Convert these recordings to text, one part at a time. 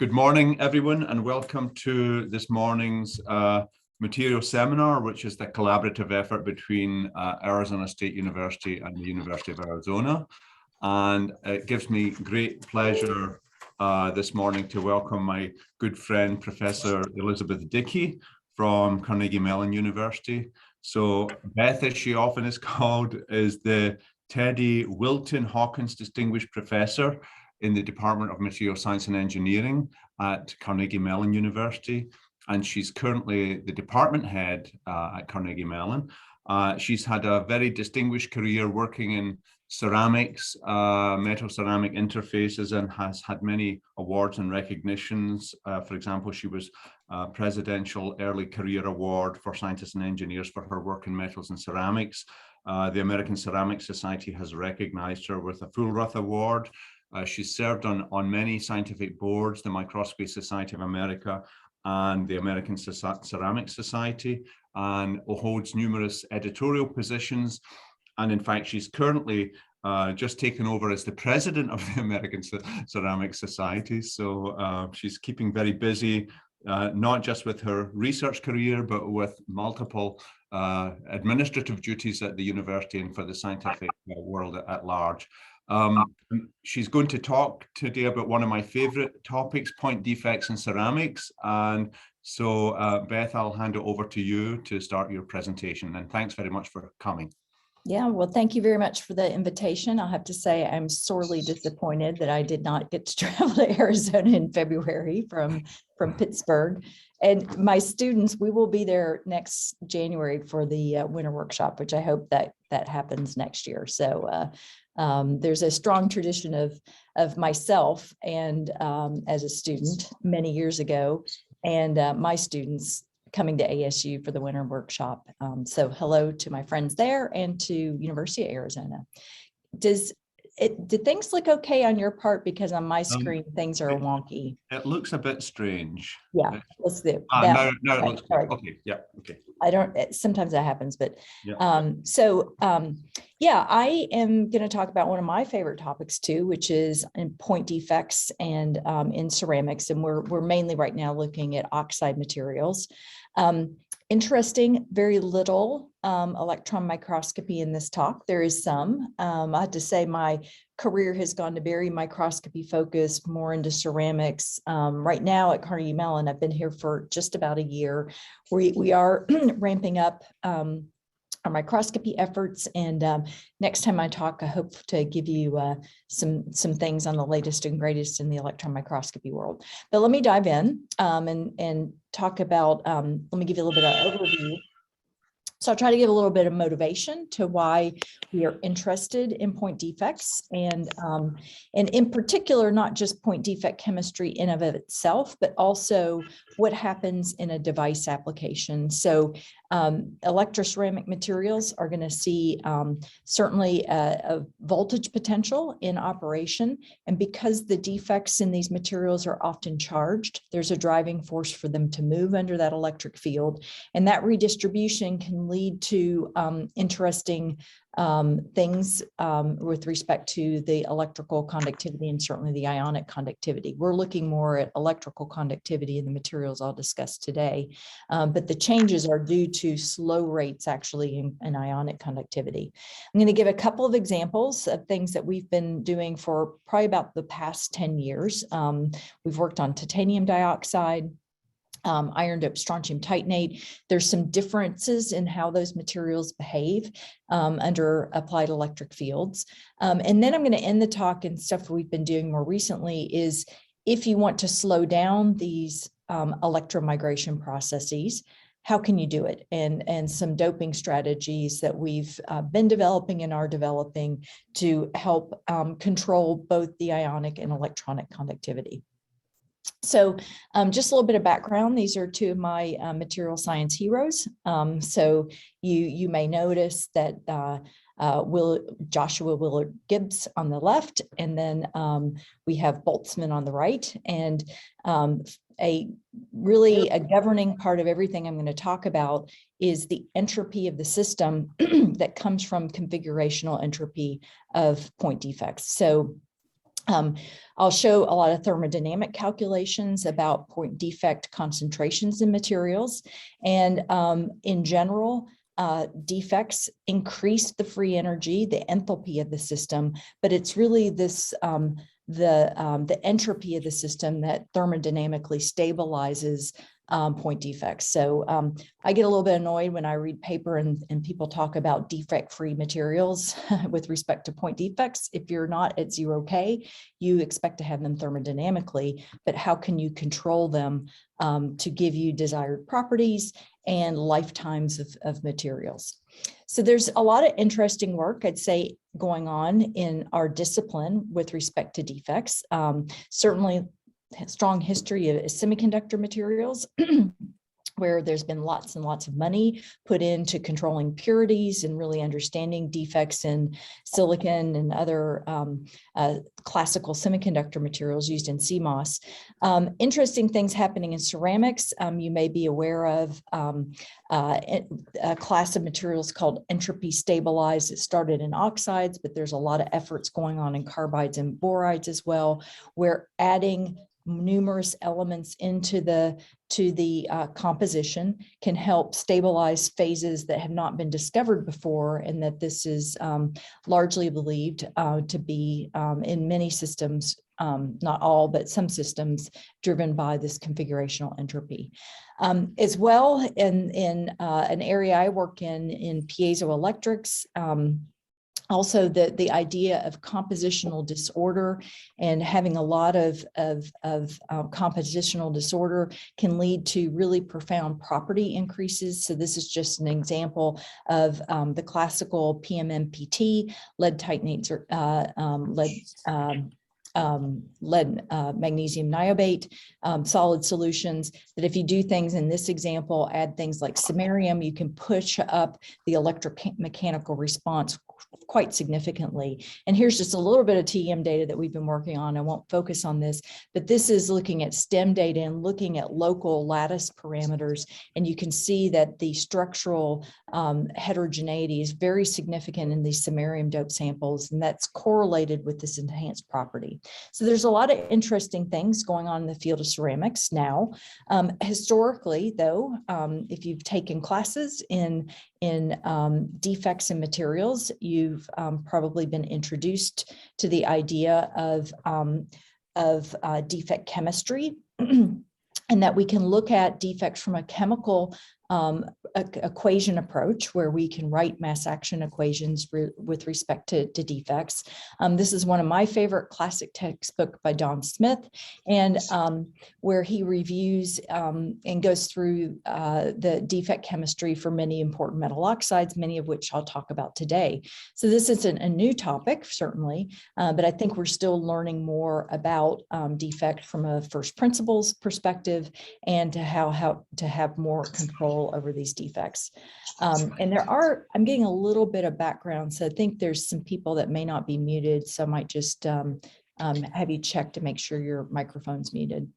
Good morning, everyone, and welcome to this morning's MateriAlZ seminar, which is the collaborative effort between Arizona State University and the University of Arizona. And it gives me great pleasure this morning to welcome my good friend, Professor Elizabeth Dickey from Carnegie Mellon University. So Beth, as she often is called, is the Teddy Wilton Hawkins Distinguished Professor in the Department of Material Science and Engineering at Carnegie Mellon University. And she's currently the department head at Carnegie Mellon. She's had a very distinguished career working in ceramics, metal ceramic interfaces, and has had many awards and recognitions. For example, she was Presidential Early Career Award for Scientists and Engineers for her work in metals and ceramics. The American Ceramic Society has recognized her with a Fulroth Award. She's served on many scientific boards, the Microscopy Society of America and the American Ceramic Society, and holds numerous editorial positions. And in fact, she's currently just taken over as the president of the American Ceramic Society. So she's keeping very busy, not just with her research career, but with multiple administrative duties at the university and for the scientific world at large. She's going to talk today about one of my favorite topics, point defects in ceramics. And so Beth, I'll hand it over to you to start your presentation, and thanks very much for coming. Yeah, well, thank you very much for the invitation. I'll have to say I'm sorely disappointed that I did not get to travel to Arizona in February from Pittsburgh. And my students, we will be there next January for the winter workshop, which I hope that happens next year. So there's a strong tradition of myself and as a student many years ago, and my students coming to ASU for the winter workshop. So hello to my friends there and to University of Arizona. Did things look okay on your part? Because on my screen, things are wonky. It looks a bit strange. Yeah, let's do that. No, it looks good. Okay, yeah, okay. Sometimes that happens, but yeah. Yeah, I am going to talk about one of my favorite topics too, which is in point defects and in ceramics. And we're mainly right now looking at oxide materials. Interesting, very little electron microscopy in this talk. There is some. I have to say my career has gone to very microscopy focused, more into ceramics. Right now at Carnegie Mellon, I've been here for just about a year. We are ramping up our microscopy efforts, and next time I talk, I hope to give you some things on the latest and greatest in the electron microscopy world. But let me dive in and talk about, let me give you a little bit of overview. So I'll try to give a little bit of motivation to why we are interested in point defects, and in particular, not just point defect chemistry in of itself, but also what happens in a device application. So electroceramic materials are going to see certainly a voltage potential in operation. And because the defects in these materials are often charged, there's a driving force for them to move under that electric field. And that redistribution can lead to interesting things with respect to the electrical conductivity and certainly the ionic conductivity. We're looking more at electrical conductivity in the materials I'll discuss today, but the changes are due to slow rates actually in ionic conductivity. I'm going to give a couple of examples of things that we've been doing for probably about the past 10 years. We've worked on titanium dioxide, iron doped strontium titanate. There's some differences in how those materials behave under applied electric fields. And then I'm going to end the talk, and stuff we've been doing more recently is if you want to slow down these electromigration processes, how can you do it? And some doping strategies that we've been developing and are developing to help control both the ionic and electronic conductivity. So just a little bit of background. These are two of my material science heroes. So you may notice that Joshua Willard Gibbs on the left, and then we have Boltzmann on the right. And a governing part of everything I'm going to talk about is the entropy of the system that comes from configurational entropy of point defects. So I'll show a lot of thermodynamic calculations about point defect concentrations in materials. And in general, defects increase the free energy, the enthalpy of the system, but it's really this the entropy of the system that thermodynamically stabilizes point defects. So I get a little bit annoyed when I read paper and people talk about defect-free materials with respect to point defects. If you're not at 0 K, you expect to have them thermodynamically, but how can you control them to give you desired properties and lifetimes of materials? So there's a lot of interesting work, I'd say, going on in our discipline with respect to defects. Certainly strong history of semiconductor materials where there's been lots and lots of money put into controlling purities and really understanding defects in silicon and other classical semiconductor materials used in CMOS. Interesting things happening in ceramics. You may be aware of a class of materials called entropy stabilized. It started in oxides, but there's a lot of efforts going on in carbides and borides as well, where adding numerous elements into the composition can help stabilize phases that have not been discovered before, and that this is largely believed to be in many systems, not all, but some systems, driven by this configurational entropy. As well, in an area I work in piezoelectrics, also the idea of compositional disorder, and having a lot of compositional disorder can lead to really profound property increases. So this is just an example of the classical PMMPT, lead titanate, lead magnesium niobate, solid solutions, that if you do things in this example, add things like samarium, you can push up the electromechanical response quite significantly. And here's just a little bit of TEM data that we've been working on. I won't focus on this, but this is looking at STEM data and looking at local lattice parameters. And you can see that the structural heterogeneity is very significant in these samarium dope samples, and that's correlated with this enhanced property. So there's a lot of interesting things going on in the field of ceramics now. Historically, though, if you've taken classes in defects in materials, you've probably been introduced to the idea of defect chemistry, and that we can look at defects from a chemical equation approach, where we can write mass action equations with respect to defects. This is one of my favorite classic textbook by Don Smith, and where he reviews and goes through the defect chemistry for many important metal oxides, many of which I'll talk about today. So this isn't a new topic, certainly, but I think we're still learning more about defect from a first principles perspective, and to how to have more control over these defects. And I'm getting a little bit of background, so I think there's some people that may not be muted, so I might just have you check to make sure your microphone's muted.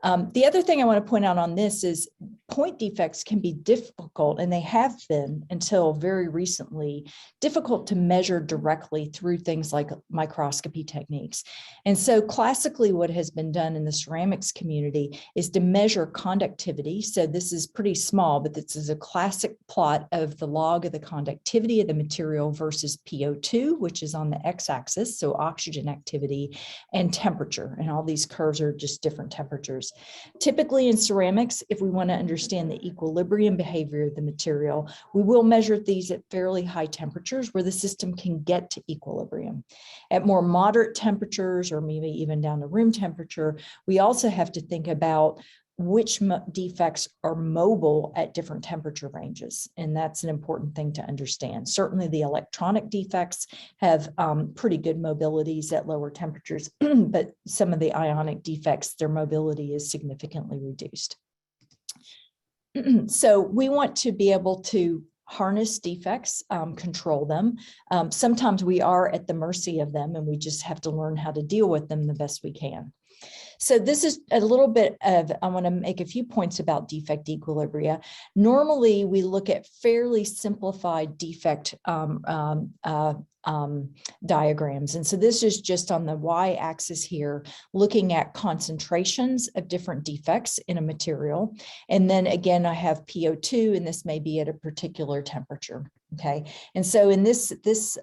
The other thing I want to point out on this is point defects can be difficult, and they have been until very recently, difficult to measure directly through things like microscopy techniques. And so classically what has been done in the ceramics community is to measure conductivity. So this is pretty small, but this is a classic plot of the log of the conductivity of the material versus PO2, which is on the x-axis, so oxygen activity, and temperature. And all these curves are just different temperatures. Typically in ceramics, if we want to understand the equilibrium behavior of the material, we will measure these at fairly high temperatures where the system can get to equilibrium. At more moderate temperatures, or maybe even down to room temperature, we also have to think about which defects are mobile at different temperature ranges. And that's an important thing to understand. Certainly the electronic defects have pretty good mobilities at lower temperatures, but some of the ionic defects, their mobility is significantly reduced. So we want to be able to harness defects, control them. Sometimes we are at the mercy of them, and we just have to learn how to deal with them the best we can. So this is a little bit of, I want to make a few points about defect equilibria. Normally, we look at fairly simplified defect diagrams. And so this is just on the y-axis here, looking at concentrations of different defects in a material. And then again, I have PO2, and this may be at a particular temperature. Okay. And so in this,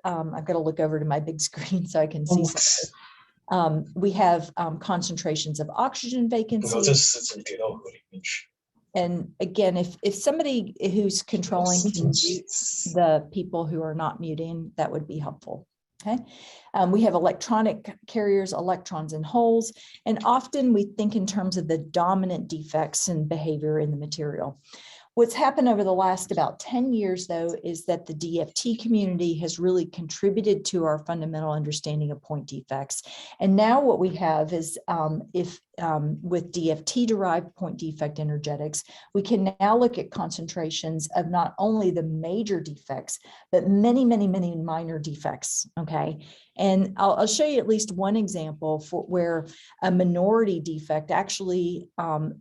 I've got to look over to my big screen so I can see something. We have concentrations of oxygen vacancy. And again, if somebody who's controlling can mute the people who are not muting, that would be helpful. Okay. We have electronic carriers, electrons and holes, and often we think in terms of the dominant defects and behavior in the material. What's happened over the last about 10 years, though, is that the DFT community has really contributed to our fundamental understanding of point defects. And now what we have is with DFT-derived point defect energetics, we can now look at concentrations of not only the major defects, but many, many, many minor defects, okay? And I'll show you at least one example for where a minority defect actually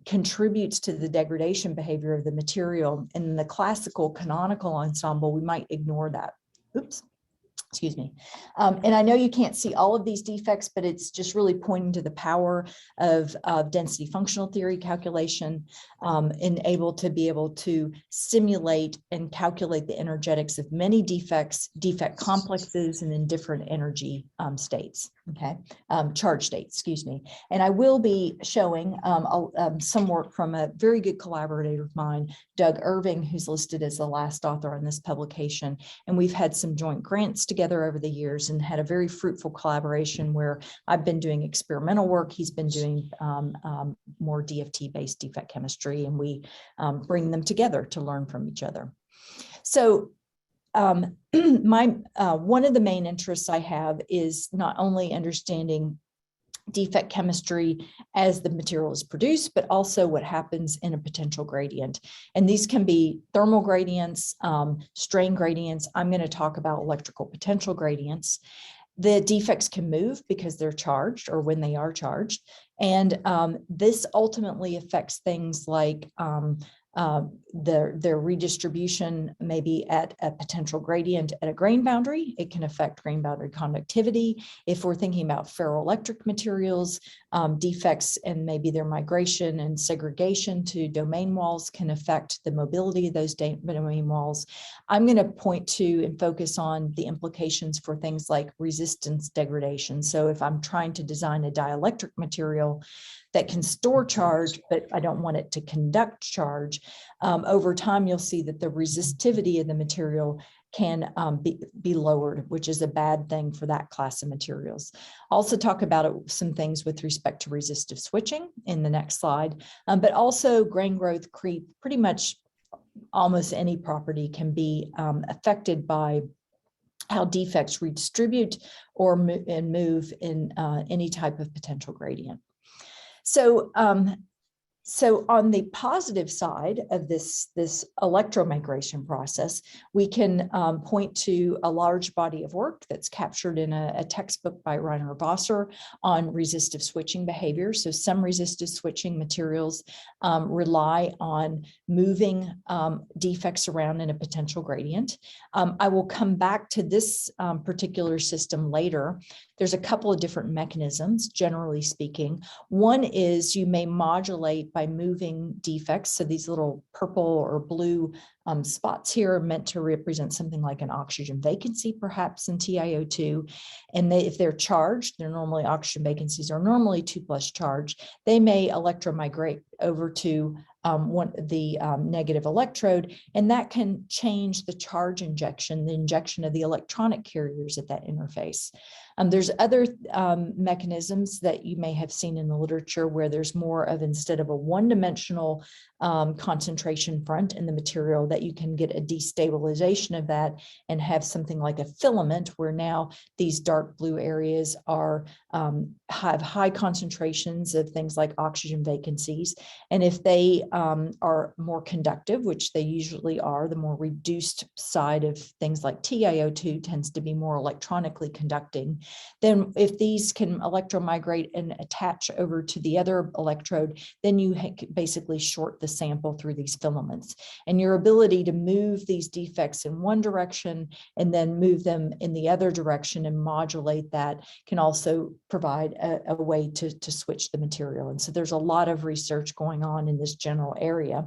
contributes to the degradation behavior of the material. And in the classical canonical ensemble, we might ignore that. Oops. Excuse me. And I know you can't see all of these defects, but it's just really pointing to the power of density functional theory calculation and able to simulate and calculate the energetics of many defects, defect complexes, and in different energy states, okay, charge states, excuse me. And I will be showing some work from a very good collaborator of mine, Doug Irving, who's listed as the last author on this publication. And we've had some joint grants together over the years and had a very fruitful collaboration where I've been doing experimental work. He's been doing more DFT-based defect chemistry, and we bring them together to learn from each other. So one of the main interests I have is not only understanding defect chemistry as the material is produced, but also what happens in a potential gradient. And these can be thermal gradients, strain gradients. I'm going to talk about electrical potential gradients. The defects can move because they're charged or when they are charged. And this ultimately affects things like their redistribution maybe at a potential gradient at a grain boundary. It can affect grain boundary conductivity. If we're thinking about ferroelectric materials, defects and maybe their migration and segregation to domain walls can affect the mobility of those domain walls. I'm going to point to and focus on the implications for things like resistance degradation. So if I'm trying to design a dielectric material that can store charge, but I don't want it to conduct charge, over time, you'll see that the resistivity of the material can be lowered, which is a bad thing for that class of materials. I'll also talk about some things with respect to resistive switching in the next slide, but also grain growth, creep, pretty much almost any property can be affected by how defects redistribute or move in any type of potential gradient. So on the positive side of this electromigration process, we can point to a large body of work that's captured in a textbook by Rainer Wasser on resistive switching behavior. So some resistive switching materials rely on moving defects around in a potential gradient. I will come back to this particular system later. There's a couple of different mechanisms, generally speaking. One is you may modulate by moving defects. So these little purple or blue spots here are meant to represent something like an oxygen vacancy, perhaps in TiO2. And if they're charged, they're normally oxygen vacancies are normally 2+ charge. They may electromigrate over to the negative electrode, and that can change the charge injection, the injection of the electronic carriers at that interface. There's other mechanisms that you may have seen in the literature where there's more of, instead of a one-dimensional concentration front in the material, that you can get a destabilization of that and have something like a filament where now these dark blue areas are have high concentrations of things like oxygen vacancies. And if they are more conductive, which they usually are, the more reduced side of things like TiO2 tends to be more electronically conducting. Then if these can electromigrate and attach over to the other electrode, then you basically short the sample through these filaments. And your ability to move these defects in one direction and then move them in the other direction and modulate that can also provide a way to switch the material. And so there's a lot of research going on in this general area.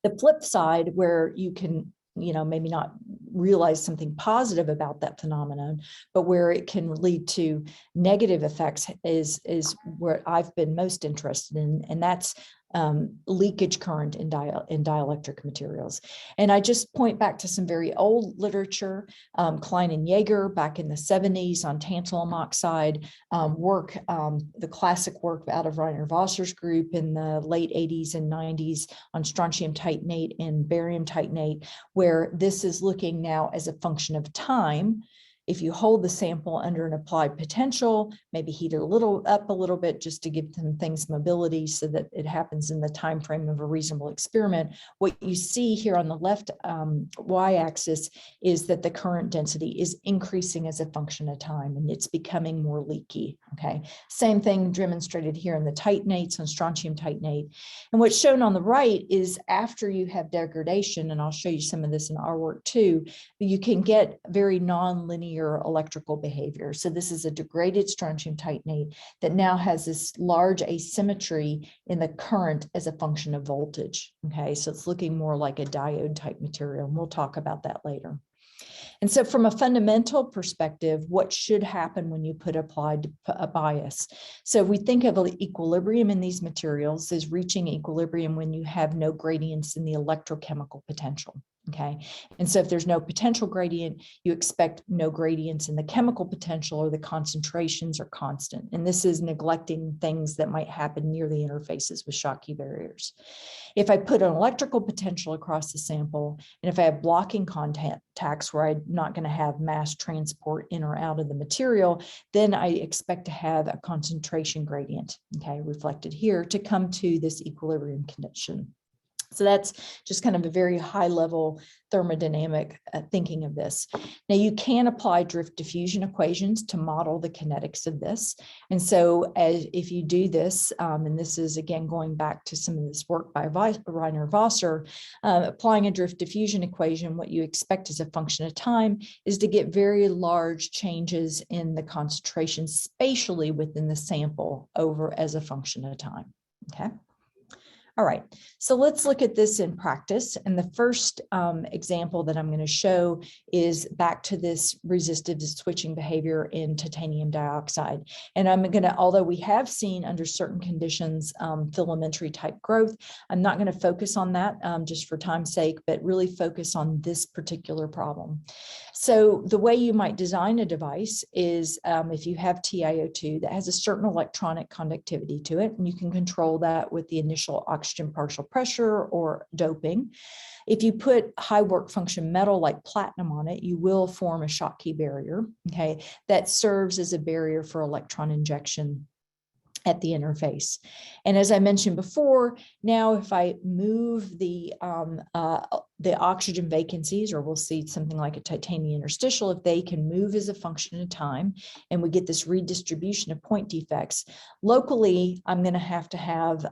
The flip side, where you can maybe not realize something positive about that phenomenon, but where it can lead to negative effects is where I've been most interested in, and that's leakage current in dielectric materials. And I just point back to some very old literature, Klein and Jaeger back in the 70s on tantalum oxide, the classic work out of Rainer Wasser's group in the late 80s and 90s on strontium titanate and barium titanate, where this is looking now as a function of time. If you hold the sample under an applied potential, maybe heat it up a little bit just to give them things mobility so that it happens in the time frame of a reasonable experiment. What you see here on the left y-axis is that the current density is increasing as a function of time, and it's becoming more leaky. Okay, same thing demonstrated here in the titanates on strontium titanate. And what's shown on the right is after you have degradation, and I'll show you some of this in our work too, you can get very non-linear electrical behavior. So this is a degraded strontium titanate that now has this large asymmetry in the current as a function of voltage. Okay, so it's looking more like a diode type material, and we'll talk about that later. And so from a fundamental perspective, what should happen when you put applied a bias? So we think of equilibrium in these materials as reaching equilibrium when you have no gradients in the electrochemical potential. Okay, and so if there's no potential gradient, you expect no gradients in the chemical potential, or the concentrations are constant. And this is neglecting things that might happen near the interfaces with Schottky barriers. If I put an electrical potential across the sample, and if I have blocking contacts where I'm not going to have mass transport in or out of the material, then I expect to have a concentration gradient, okay, reflected here, to come to this equilibrium condition. So that's just kind of a very high level thermodynamic thinking of this. Now you can apply drift diffusion equations to model the kinetics of this. And so if you do this, and this is again going back to some of this work by Rainer Wasser, applying a drift diffusion equation, what you expect as a function of time is to get very large changes in the concentration spatially within the sample over as a function of time. Okay. All right, so let's look at this in practice. And the first example that I'm going to show is back to this resistive switching behavior in titanium dioxide. And I'm going to, although we have seen under certain conditions filamentary type growth, I'm not going to focus on that just for time's sake, but really focus on this particular problem. So the way you might design a device is if you have TiO2 that has a certain electronic conductivity to it, and you can control that with the initial oxygen partial pressure or doping. If you put high work function metal like platinum on it, you will form a Schottky barrier, okay, that serves as a barrier for electron injection at the interface. And as I mentioned before, now if I move the oxygen vacancies, or we'll see something like a titanium interstitial, if they can move as a function of time, and we get this redistribution of point defects, locally, I'm going to have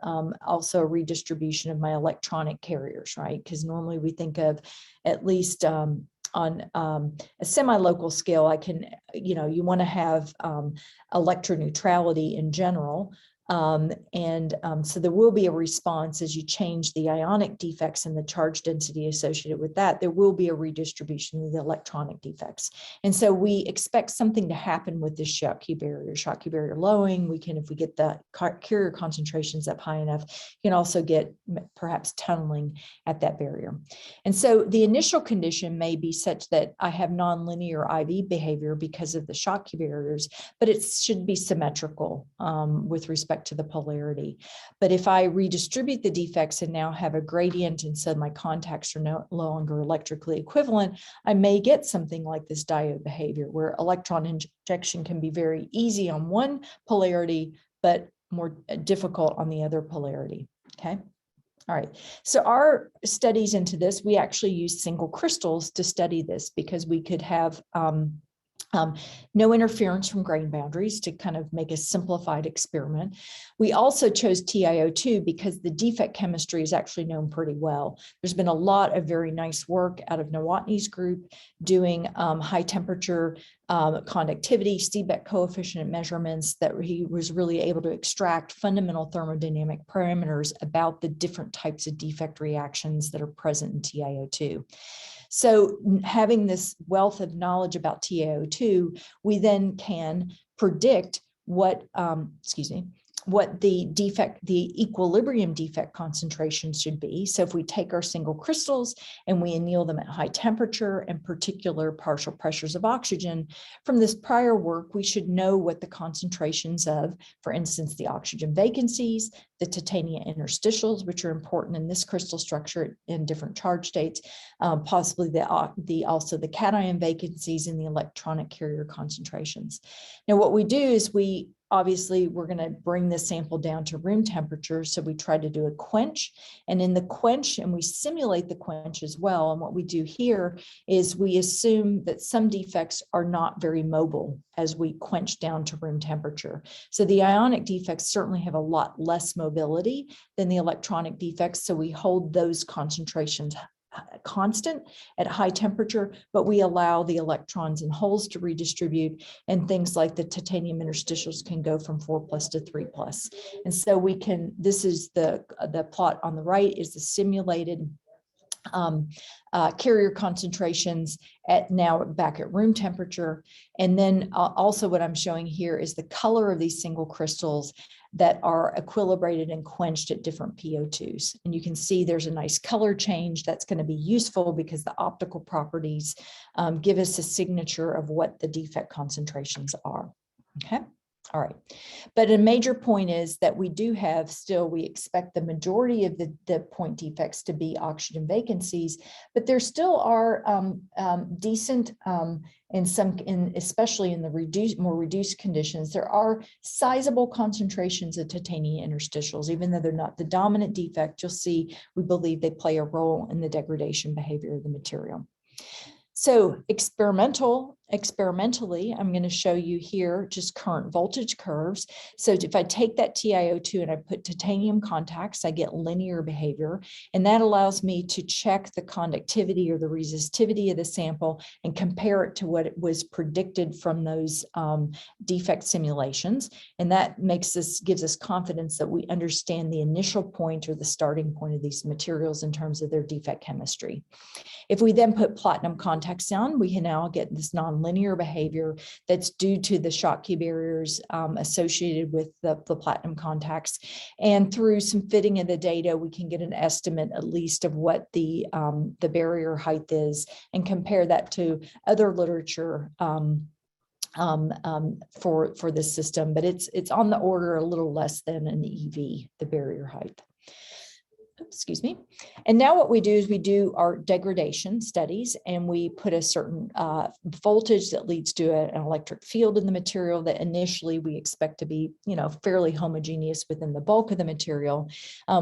also a redistribution of my electronic carriers, right? Because normally we think of at least on a semi-local scale, I can, you want to have electroneutrality in general. So there will be a response as you change the ionic defects and the charge density associated with that. There will be a redistribution of the electronic defects. And so we expect something to happen with this Schottky barrier lowering. We can, if we get the carrier concentrations up high enough, you can also get perhaps tunneling at that barrier. And so the initial condition may be such that I have nonlinear IV behavior because of the Schottky barriers, but it should be symmetrical with respect to the polarity. But if I redistribute the defects and now have a gradient, and so my contacts are no longer electrically equivalent, I may get something like this diode behavior where electron injection can be very easy on one polarity, but more difficult on the other polarity. Okay. All right, so our studies into this, we actually use single crystals to study this because we could have No interference from grain boundaries to kind of make a simplified experiment. We also chose TiO2 because the defect chemistry is actually known pretty well. There's been a lot of very nice work out of Nowotny's group doing high temperature conductivity, Seebeck coefficient measurements that he was really able to extract fundamental thermodynamic parameters about the different types of defect reactions that are present in TiO2. So having this wealth of knowledge about TiO2, we then can predict what, what the equilibrium defect concentration should be. So if we take our single crystals and we anneal them at high temperature and particular partial pressures of oxygen, from this prior work, we should know what the concentrations of, for instance, the oxygen vacancies, the titania interstitials, which are important in this crystal structure in different charge states, possibly also the cation vacancies and the electronic carrier concentrations. Now, what we do is obviously, we're going to bring the sample down to room temperature. So we try to do a quench, and in the quench, and we simulate the quench as well. And what we do here is we assume that some defects are not very mobile as we quench down to room temperature. So the ionic defects certainly have a lot less mobility than the electronic defects. So we hold those concentrations constant at high temperature, but we allow the electrons and holes to redistribute, and things like the titanium interstitials can go from 4+ to 3+. And so we can, this is the plot on the right is the simulated carrier concentrations now back at room temperature. And then also what I'm showing here is the color of these single crystals that are equilibrated and quenched at different PO2s. And you can see there's a nice color change that's going to be useful because the optical properties give us a signature of what the defect concentrations are. Okay. All right. But a major point is that we do have still, we expect the majority of the point defects to be oxygen vacancies, but there still are decent, especially in the more reduced conditions, there are sizable concentrations of titania interstitials, even though they're not the dominant defect. You'll see, we believe they play a role in the degradation behavior of the material. So experimentally, I'm going to show you here just current voltage curves. So if I take that TiO2 and I put titanium contacts, I get linear behavior, and that allows me to check the conductivity or the resistivity of the sample and compare it to what it was predicted from those defect simulations. And that gives us confidence that we understand the initial point or the starting point of these materials in terms of their defect chemistry. If we then put platinum contacts on, we can now get this nonlinear behavior that's due to the Schottky barriers associated with the platinum contacts. And through some fitting of the data, we can get an estimate at least of what the barrier height is and compare that to other literature for this system. But it's on the order a little less than an EV, the barrier height. Excuse me. And now what we do is we do our degradation studies, and we put a certain voltage that leads to an electric field in the material that initially we expect to be, fairly homogeneous within the bulk of the material.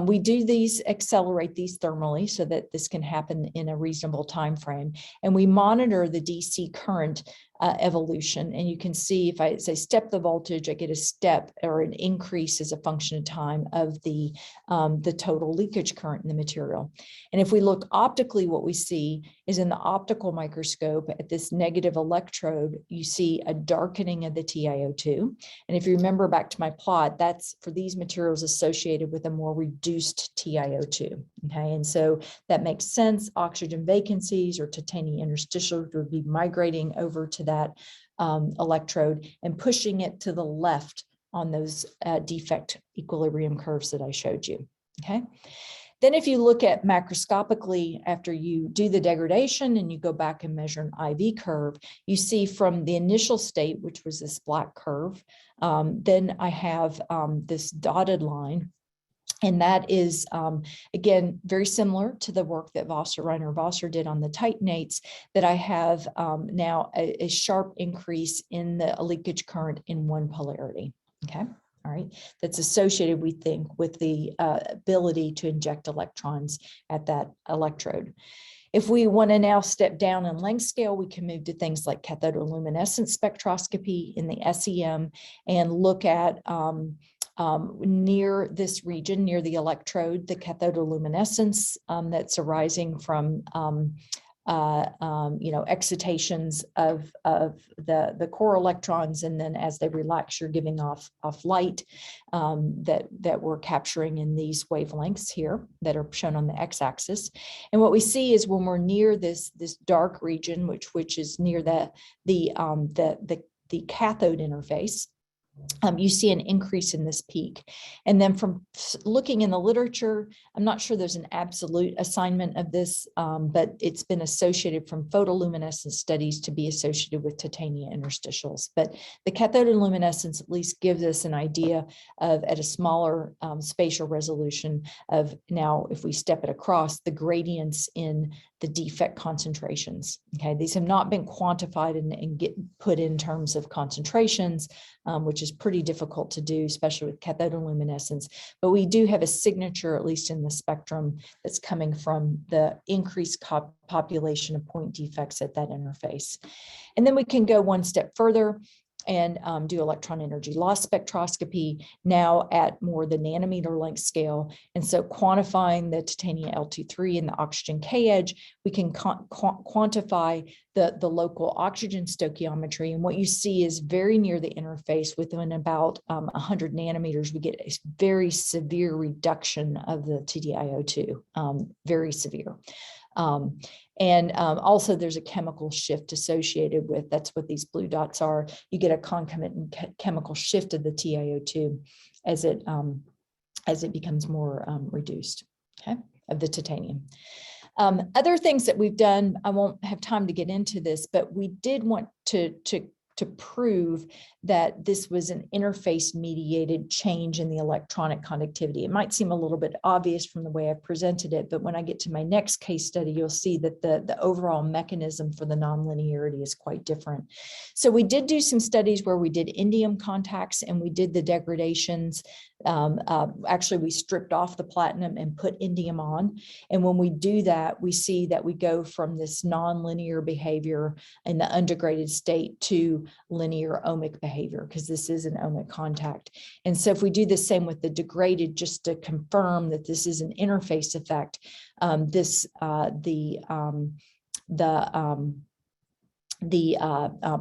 We do accelerate these thermally so that this can happen in a reasonable time frame, and we monitor the DC current evolution. And you can see if I say step the voltage, I get a step or an increase as a function of time of the total leakage current in the material. And if we look optically, what we see is in the optical microscope at this negative electrode, you see a darkening of the TiO2. And if you remember back to my plot, that's for these materials associated with a more reduced TiO2. Okay, and so that makes sense. Oxygen vacancies or titania interstitials would be migrating over to that electrode and pushing it to the left on those defect equilibrium curves that I showed you. Okay. Then if you look at macroscopically, after you do the degradation and you go back and measure an IV curve, you see from the initial state, which was this black curve, then I have this dotted line. And that is, again, very similar to the work that Wasser did on the titanates, that I have now a sharp increase in the leakage current in one polarity. Okay. all right, that's associated, we think, with the ability to inject electrons at that electrode. If we want to now step down in length scale, we can move to things like cathodoluminescence spectroscopy in the SEM and look at near this region, near the electrode, the cathodoluminescence that's arising from excitations of the core electrons, and then as they relax, you're giving off light that we're capturing in these wavelengths here that are shown on the x-axis. And what we see is when we're near this dark region, which is near the cathode interface, you see an increase in this peak. And then from looking in the literature, I'm not sure there's an absolute assignment of this, but it's been associated from photoluminescence studies to be associated with titania interstitials. But the cathodoluminescence at least gives us an idea of, at a smaller spatial resolution, of now, if we step it across, the gradients in the defect concentrations. Okay, these have not been quantified and get put in terms of concentrations, which is pretty difficult to do, especially with cathodoluminescence. But we do have a signature, at least in the spectrum, that's coming from the increased population of point defects at that interface. And then we can go one step further and do electron energy loss spectroscopy, now at more the nanometer length scale. And so quantifying the titania L23 and the oxygen K edge, we can quantify the local oxygen stoichiometry. And what you see is very near the interface, within about 100 nanometers, we get a very severe reduction of the TDIO2, very severe. Also there's a chemical shift associated with, that's what these blue dots are. You get a concomitant chemical shift of the TiO2 as it becomes more reduced, okay, of the titanium. Other things that we've done, I won't have time to get into this, but we did want to prove that this was an interface mediated change in the electronic conductivity. It might seem a little bit obvious from the way I presented it, but when I get to my next case study, you'll see that the overall mechanism for the nonlinearity is quite different. So we did do some studies where we did indium contacts and we did the degradations. Actually, we stripped off the platinum and put indium on. And when we do that, we see that we go from this nonlinear behavior in the undegraded state to linear ohmic behavior, because this is an ohmic contact. And so if we do the same with the degraded, just to confirm that this is an interface effect,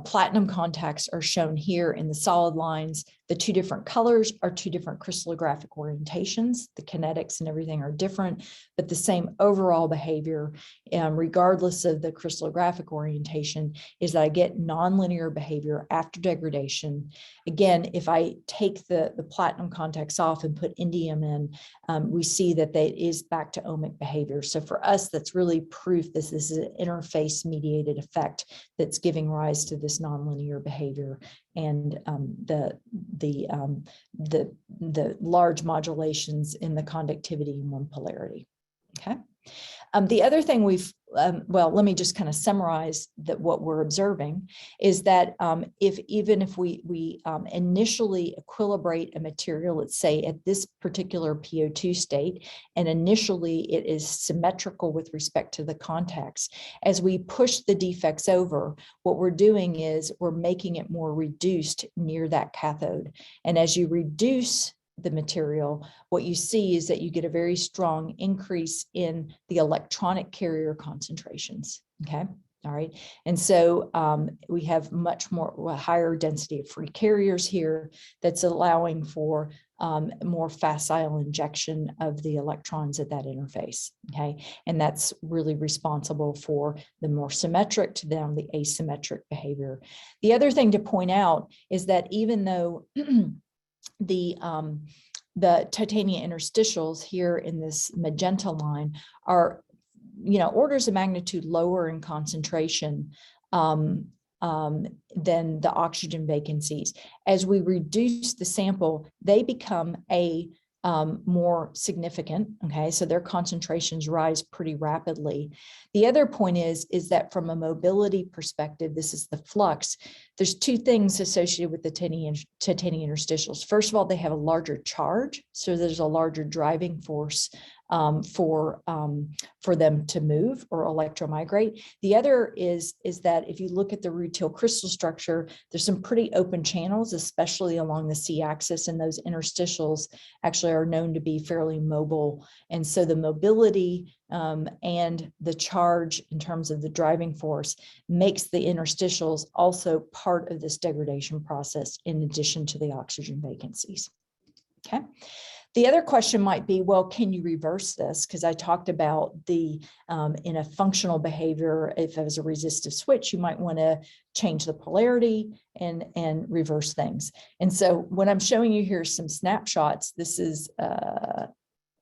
platinum contacts are shown here in the solid lines. The two different colors are two different crystallographic orientations. The kinetics and everything are different, but the same overall behavior, regardless of the crystallographic orientation, is that I get nonlinear behavior after degradation. Again, if I take the platinum contacts off and put indium in, we see that it is back to ohmic behavior. So for us, that's really proof this is an interface mediated effect that's giving rise to this nonlinear behavior and the large modulations in the conductivity in one polarity. Okay. The other thing we've, well, let me just kind of summarize that what we're observing is that even if we initially equilibrate a material, let's say at this particular PO2 state, and initially it is symmetrical with respect to the contacts, as we push the defects over, what we're doing is we're making it more reduced near that cathode. And as you reduce the material, what you see is that you get a very strong increase in the electronic carrier concentrations. Okay. All right. And so we have much more higher density of free carriers here that's allowing for more facile injection of the electrons at that interface. Okay. And that's really responsible for the more symmetric to them, the asymmetric behavior. The other thing to point out is that even though the titania interstitials here in this magenta line are, orders of magnitude lower in concentration than the oxygen vacancies. As we reduce the sample, they become a more significant. Okay, so their concentrations rise pretty rapidly. The other point is that from a mobility perspective, this is the flux. There's two things associated with the titanium interstitials. First of all, they have a larger charge, so there's a larger driving force for them to move or electromigrate. The other is that if you look at the rutile crystal structure, there's some pretty open channels, especially along the C-axis, and those interstitials actually are known to be fairly mobile. And so the mobility and the charge in terms of the driving force makes the interstitials also part of this degradation process in addition to the oxygen vacancies. Okay. The other question might be, well, can you reverse this? Because I talked about the, in a functional behavior, if it was a resistive switch, you might want to change the polarity and reverse things. And so what I'm showing you here is some snapshots. This is,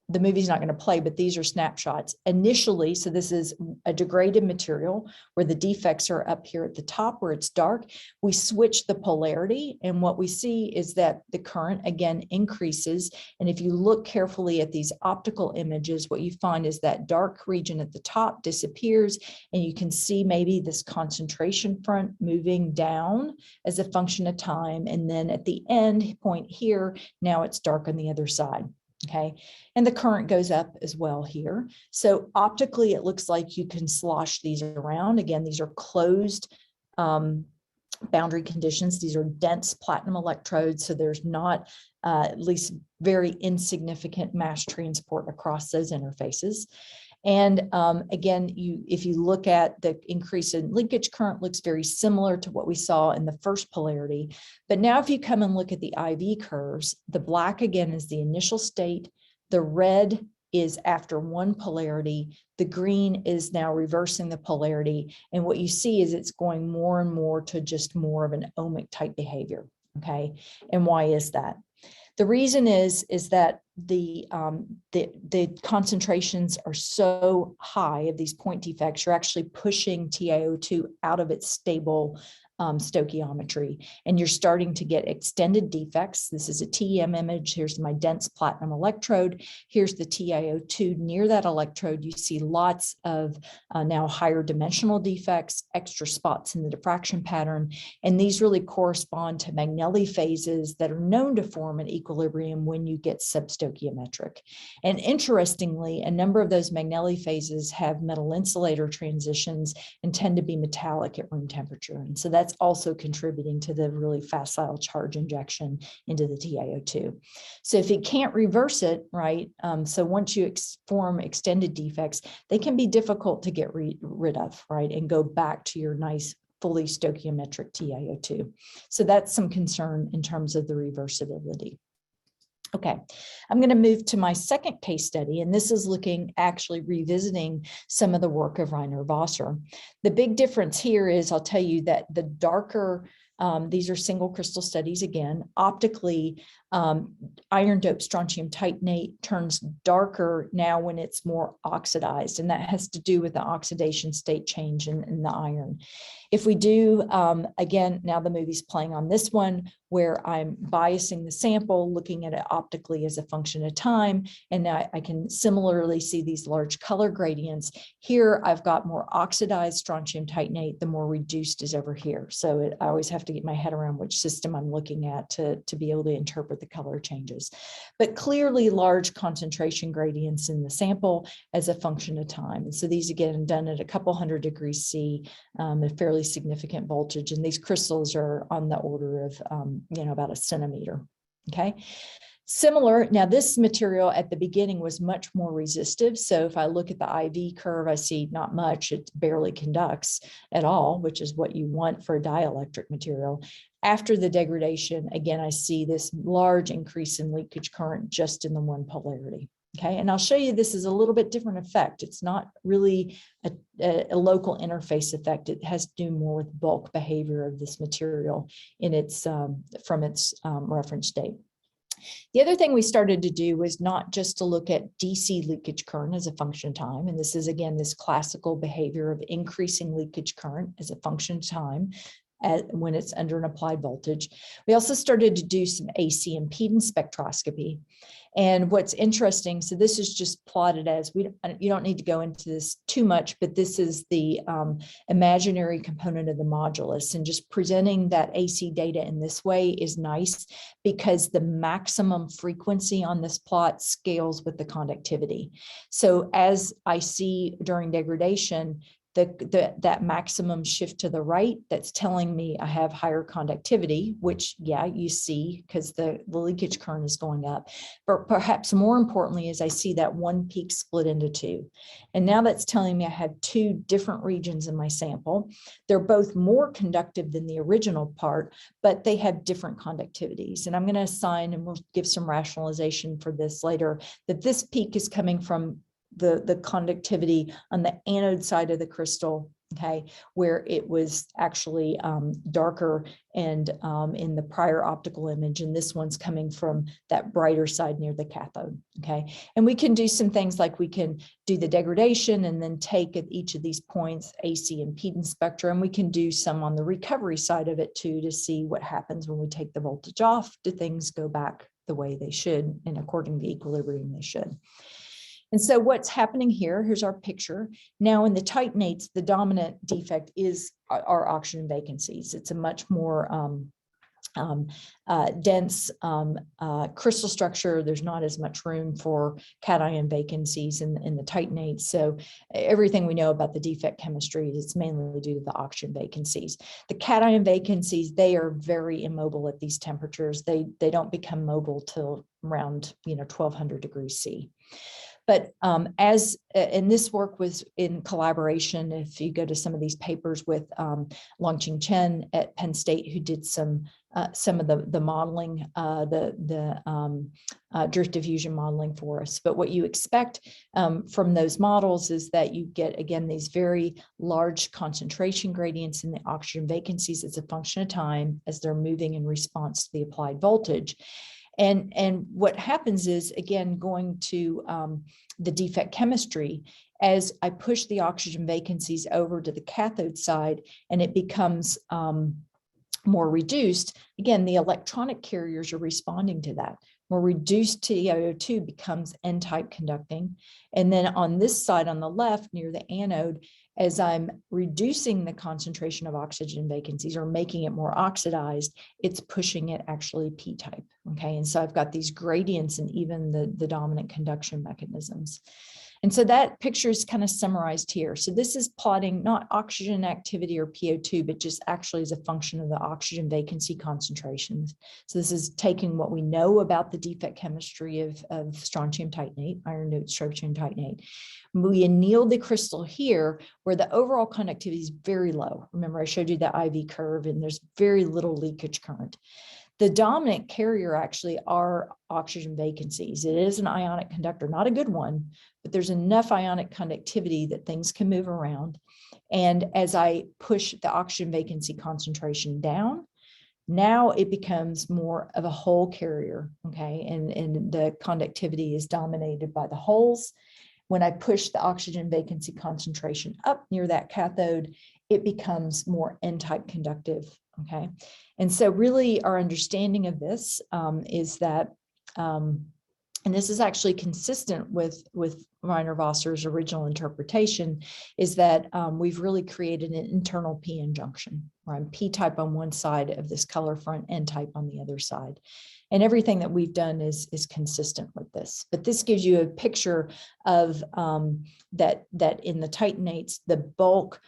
the movie's not going to play, but these are snapshots initially. So this is a degraded material where the defects are up here at the top where it's dark. We switch the polarity, and what we see is that the current again increases. And if you look carefully at these optical images, what you find is that dark region at the top disappears, and you can see maybe this concentration front moving down as a function of time. And then at the end point here, now it's dark on the other side. Okay, and the current goes up as well here. So optically, it looks like you can slosh these around. Again, these are closed boundary conditions. These are dense platinum electrodes, so there's not at least very insignificant mass transport across those interfaces. And again, if you look at the increase in linkage current, looks very similar to what we saw in the first polarity. But now if you come and look at the IV curves, the black again is the initial state, the red is after one polarity, the green is now reversing the polarity. And what you see is it's going more and more to just more of an ohmic type behavior. Okay, and why is that? The reason is that the concentrations are so high of these point defects, you're actually pushing TiO2 out of its stable stoichiometry, and you're starting to get extended defects. This is a TEM image. Here's my dense platinum electrode. Here's the TiO2 near that electrode. You see lots of now higher dimensional defects, extra spots in the diffraction pattern, and these really correspond to Magnelli phases that are known to form an equilibrium when you get substoichiometric. And interestingly, a number of those Magnelli phases have metal insulator transitions and tend to be metallic at room temperature. And so that's also contributing to the really facile charge injection into the TiO2. So if it can't reverse it, right, so once you form extended defects, they can be difficult to get rid of, right, and go back to your nice fully stoichiometric TiO2. So that's some concern in terms of the reversibility. Okay, I'm going to move to my second case study, and this is looking actually revisiting some of the work of Rainer Wasser. The big difference here is I'll tell you that the darker, these are single crystal studies again, optically, iron doped strontium titanate turns darker now when it's more oxidized, and that has to do with the oxidation state change in the iron. If we do, again, now the movie's playing on this one where I'm biasing the sample, looking at it optically as a function of time, and now I can similarly see these large color gradients. Here, I've got more oxidized strontium titanate, the more reduced is over here. So I always have to get my head around which system I'm looking at to be able to interpret the color changes. But clearly large concentration gradients in the sample as a function of time. And so these again done at a couple hundred degrees C, a fairly significant voltage, and these crystals are on the order of about a centimeter. Okay, similar. Now this material at the beginning was much more resistive. So if I look at the IV curve, I see not much. It barely conducts at all, which is what you want for a dielectric material. After the degradation, again, I see this large increase in leakage current just in the one polarity. Okay, and I'll show you this is a little bit different effect. It's not really a local interface effect. It has to do more with bulk behavior of this material in its from its reference date. The other thing we started to do was not just to look at DC leakage current as a function of time, and this is again this classical behavior of increasing leakage current as a function of time when it's under an applied voltage. We also started to do some AC impedance spectroscopy. And what's interesting, so this is just plotted as, you don't need to go into this too much, but this is the imaginary component of the modulus, and just presenting that AC data in this way is nice because the maximum frequency on this plot scales with the conductivity. So as I see during degradation, that maximum shift to the right, that's telling me I have higher conductivity, which, yeah, you see, because the leakage current is going up. But perhaps more importantly is I see that one peak split into two. And now that's telling me I have two different regions in my sample. They're both more conductive than the original part, but they have different conductivities. And I'm going to assign, and we'll give some rationalization for this later, that this peak is coming from the conductivity on the anode side of the crystal, okay, where it was actually darker and in the prior optical image, and this one's coming from that brighter side near the cathode, okay? And we can do some things like we can do the degradation and then take at each of these points AC impedance spectra, and we can do some on the recovery side of it too to see what happens when we take the voltage off. Do things go back the way they should, and according to equilibrium they should. And so what's happening here, here's our picture. Now in the titanates, the dominant defect is our oxygen vacancies. It's a much more dense crystal structure. There's not as much room for cation vacancies in the titanates. So everything we know about the defect chemistry is mainly due to the oxygen vacancies. The cation vacancies, they are very immobile at these temperatures. They don't become mobile till around 1200 degrees C. But and this work was in collaboration, if you go to some of these papers with Longqing Chen at Penn State, who did some of the modeling, drift diffusion modeling for us. But what you expect from those models is that you get, again, these very large concentration gradients in the oxygen vacancies as a function of time as they're moving in response to the applied voltage. And what happens is, again, going to the defect chemistry, as I push the oxygen vacancies over to the cathode side and it becomes more reduced, again, the electronic carriers are responding to that. More reduced TiO2 becomes N-type conducting. And then on this side on the left near the anode, as I'm reducing the concentration of oxygen vacancies or making it more oxidized, it's pushing it actually P-type, okay? And so I've got these gradients in even the dominant conduction mechanisms. And so that picture is kind of summarized here. So this is plotting not oxygen activity or PO2, but just actually as a function of the oxygen vacancy concentrations. So this is taking what we know about the defect chemistry of strontium titanate, iron doped strontium titanate. We anneal the crystal here where the overall conductivity is very low. Remember, I showed you the IV curve and there's very little leakage current. The dominant carrier actually are oxygen vacancies. It is an ionic conductor, not a good one, but there's enough ionic conductivity that things can move around. And as I push the oxygen vacancy concentration down, now it becomes more of a hole carrier, okay? And the conductivity is dominated by the holes. When I push the oxygen vacancy concentration up near that cathode, it becomes more N-type conductive, okay? And so really our understanding of this is that, and this is actually consistent with Rainer Wasser's original interpretation, is that we've really created an internal p-n junction, where I'm P-type on one side of this color front, N-type on the other side. And everything that we've done is consistent with this. But this gives you a picture of that in the titanates, the bulk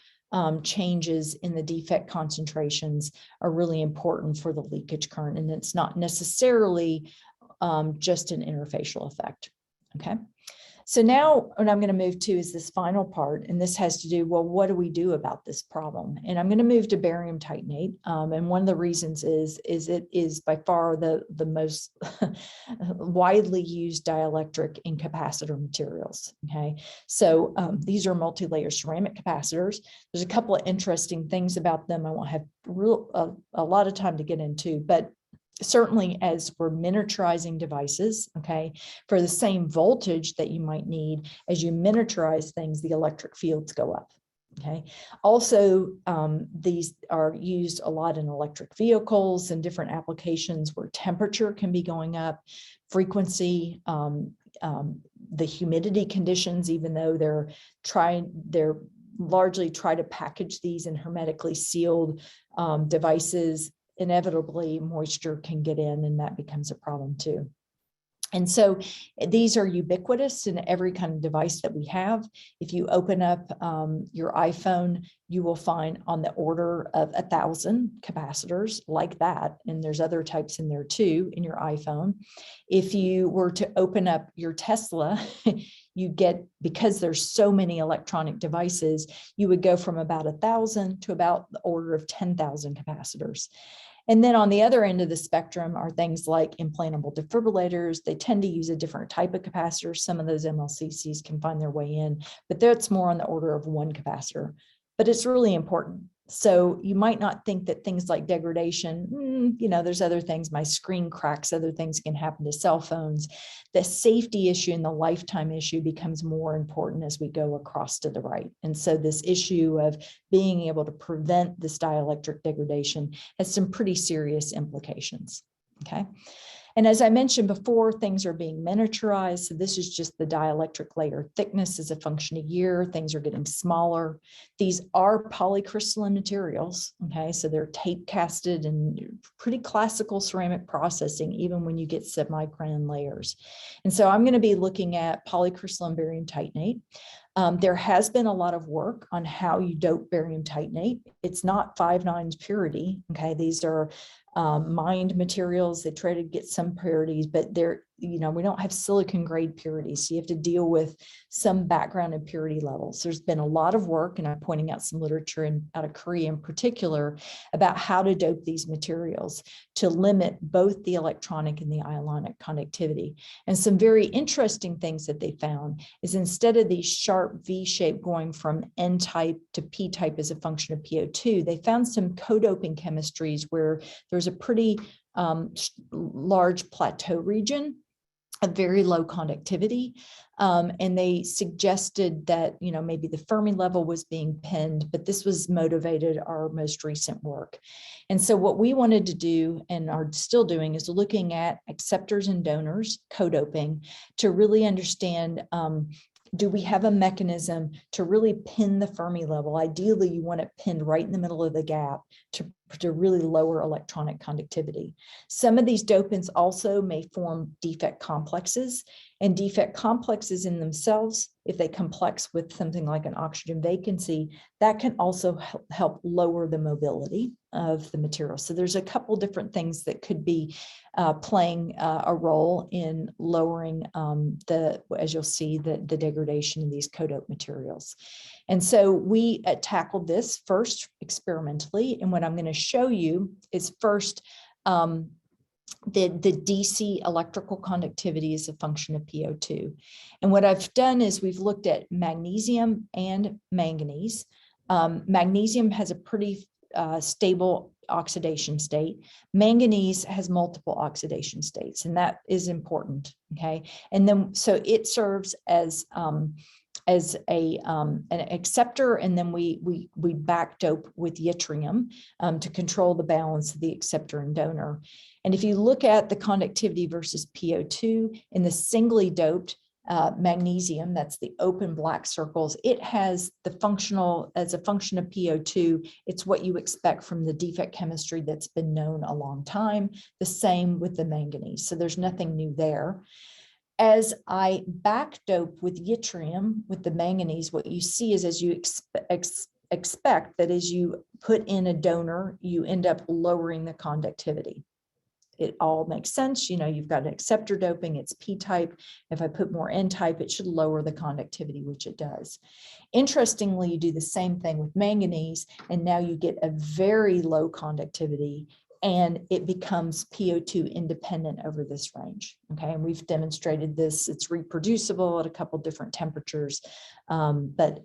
changes in the defect concentrations are really important for the leakage current. And it's not necessarily just an interfacial effect, okay? So now what I'm going to move to is this final part, and this has to do, well, what do we do about this problem? And I'm going to move to barium titanate, and one of the reasons is it is by far the most widely used dielectric in capacitor materials, okay? So these are multi-layer ceramic capacitors. There's a couple of interesting things about them I won't have a lot of time to get into, but certainly as we're miniaturizing devices, okay, for the same voltage that you might need, as you miniaturize things, the electric fields go up, okay. Also, these are used a lot in electric vehicles and different applications where temperature can be going up. frequency, the humidity conditions, even though they're largely try to package these in hermetically sealed devices, inevitably moisture can get in, and that becomes a problem too. And so these are ubiquitous in every kind of device that we have. If you open up your iPhone, you will find on the order of 1,000 capacitors like that. And there's other types in there too in your iPhone. If you were to open up your Tesla, you get, because there's so many electronic devices, you would go from about 1,000 to about the order of 10,000 capacitors. And then on the other end of the spectrum are things like implantable defibrillators. They tend to use a different type of capacitor. Some of those MLCCs can find their way in, but that's more on the order of 1 capacitor. But it's really important. So you might not think that things like degradation, there's other things, my screen cracks, other things can happen to cell phones. The safety issue and the lifetime issue becomes more important as we go across to the right. And so this issue of being able to prevent this dielectric degradation has some pretty serious implications, okay? And as I mentioned before, things are being miniaturized. So this is just the dielectric layer thickness as a function of year. Things are getting smaller. These are polycrystalline materials, okay? So they're tape casted and pretty classical ceramic processing, even when you get submicron layers. And so I'm going to be looking at polycrystalline barium titanate. There has been a lot of work on how you dope barium titanate. It's not 5 nines purity, okay? These are mined materials. They try to get some purities, but they're, we don't have silicon grade purities. So you have to deal with some background impurity levels. There's been a lot of work, and I'm pointing out some literature out of Korea in particular about how to dope these materials to limit both the electronic and the ionic conductivity. And some very interesting things that they found is instead of these sharp V shape going from N type to P type as a function of PO2, they found some co-doping chemistries where there's a pretty large plateau region of very low conductivity. And they suggested that, maybe the Fermi level was being pinned, but this was motivated our most recent work. And so what we wanted to do and are still doing is looking at acceptors and donors, co-doping, to really understand, do we have a mechanism to really pin the Fermi level? Ideally, you want it pinned right in the middle of the gap to really lower electronic conductivity. Some of these dopants also may form defect complexes, and defect complexes in themselves, if they complex with something like an oxygen vacancy, that can also help lower the mobility of the material. So there's a couple different things that could be playing a role in lowering as you'll see, the degradation of these co-dope materials. And so we tackled this first experimentally. And what I'm going to show you is first the DC electrical conductivity is a function of PO2. And what I've done is we've looked at magnesium and manganese. Magnesium has a pretty stable oxidation state. Manganese has multiple oxidation states, and that is important, okay? And then, so it serves as an acceptor, and then we back dope with yttrium to control the balance of the acceptor and donor. And if you look at the conductivity versus PO2 in the singly doped magnesium, that's the open black circles, it has the functional, as a function of PO2, it's what you expect from the defect chemistry that's been known a long time. The same with the manganese, so there's nothing new there. As I back dope with yttrium, with the manganese, what you see is, as you expect that as you put in a donor, you end up lowering the conductivity. It all makes sense. You've got an acceptor doping, it's P-type. If I put more N-type, it should lower the conductivity, which it does. Interestingly, you do the same thing with manganese, and now you get a very low conductivity, and it becomes PO2 independent over this range, okay? And we've demonstrated this. It's reproducible at a couple different temperatures, but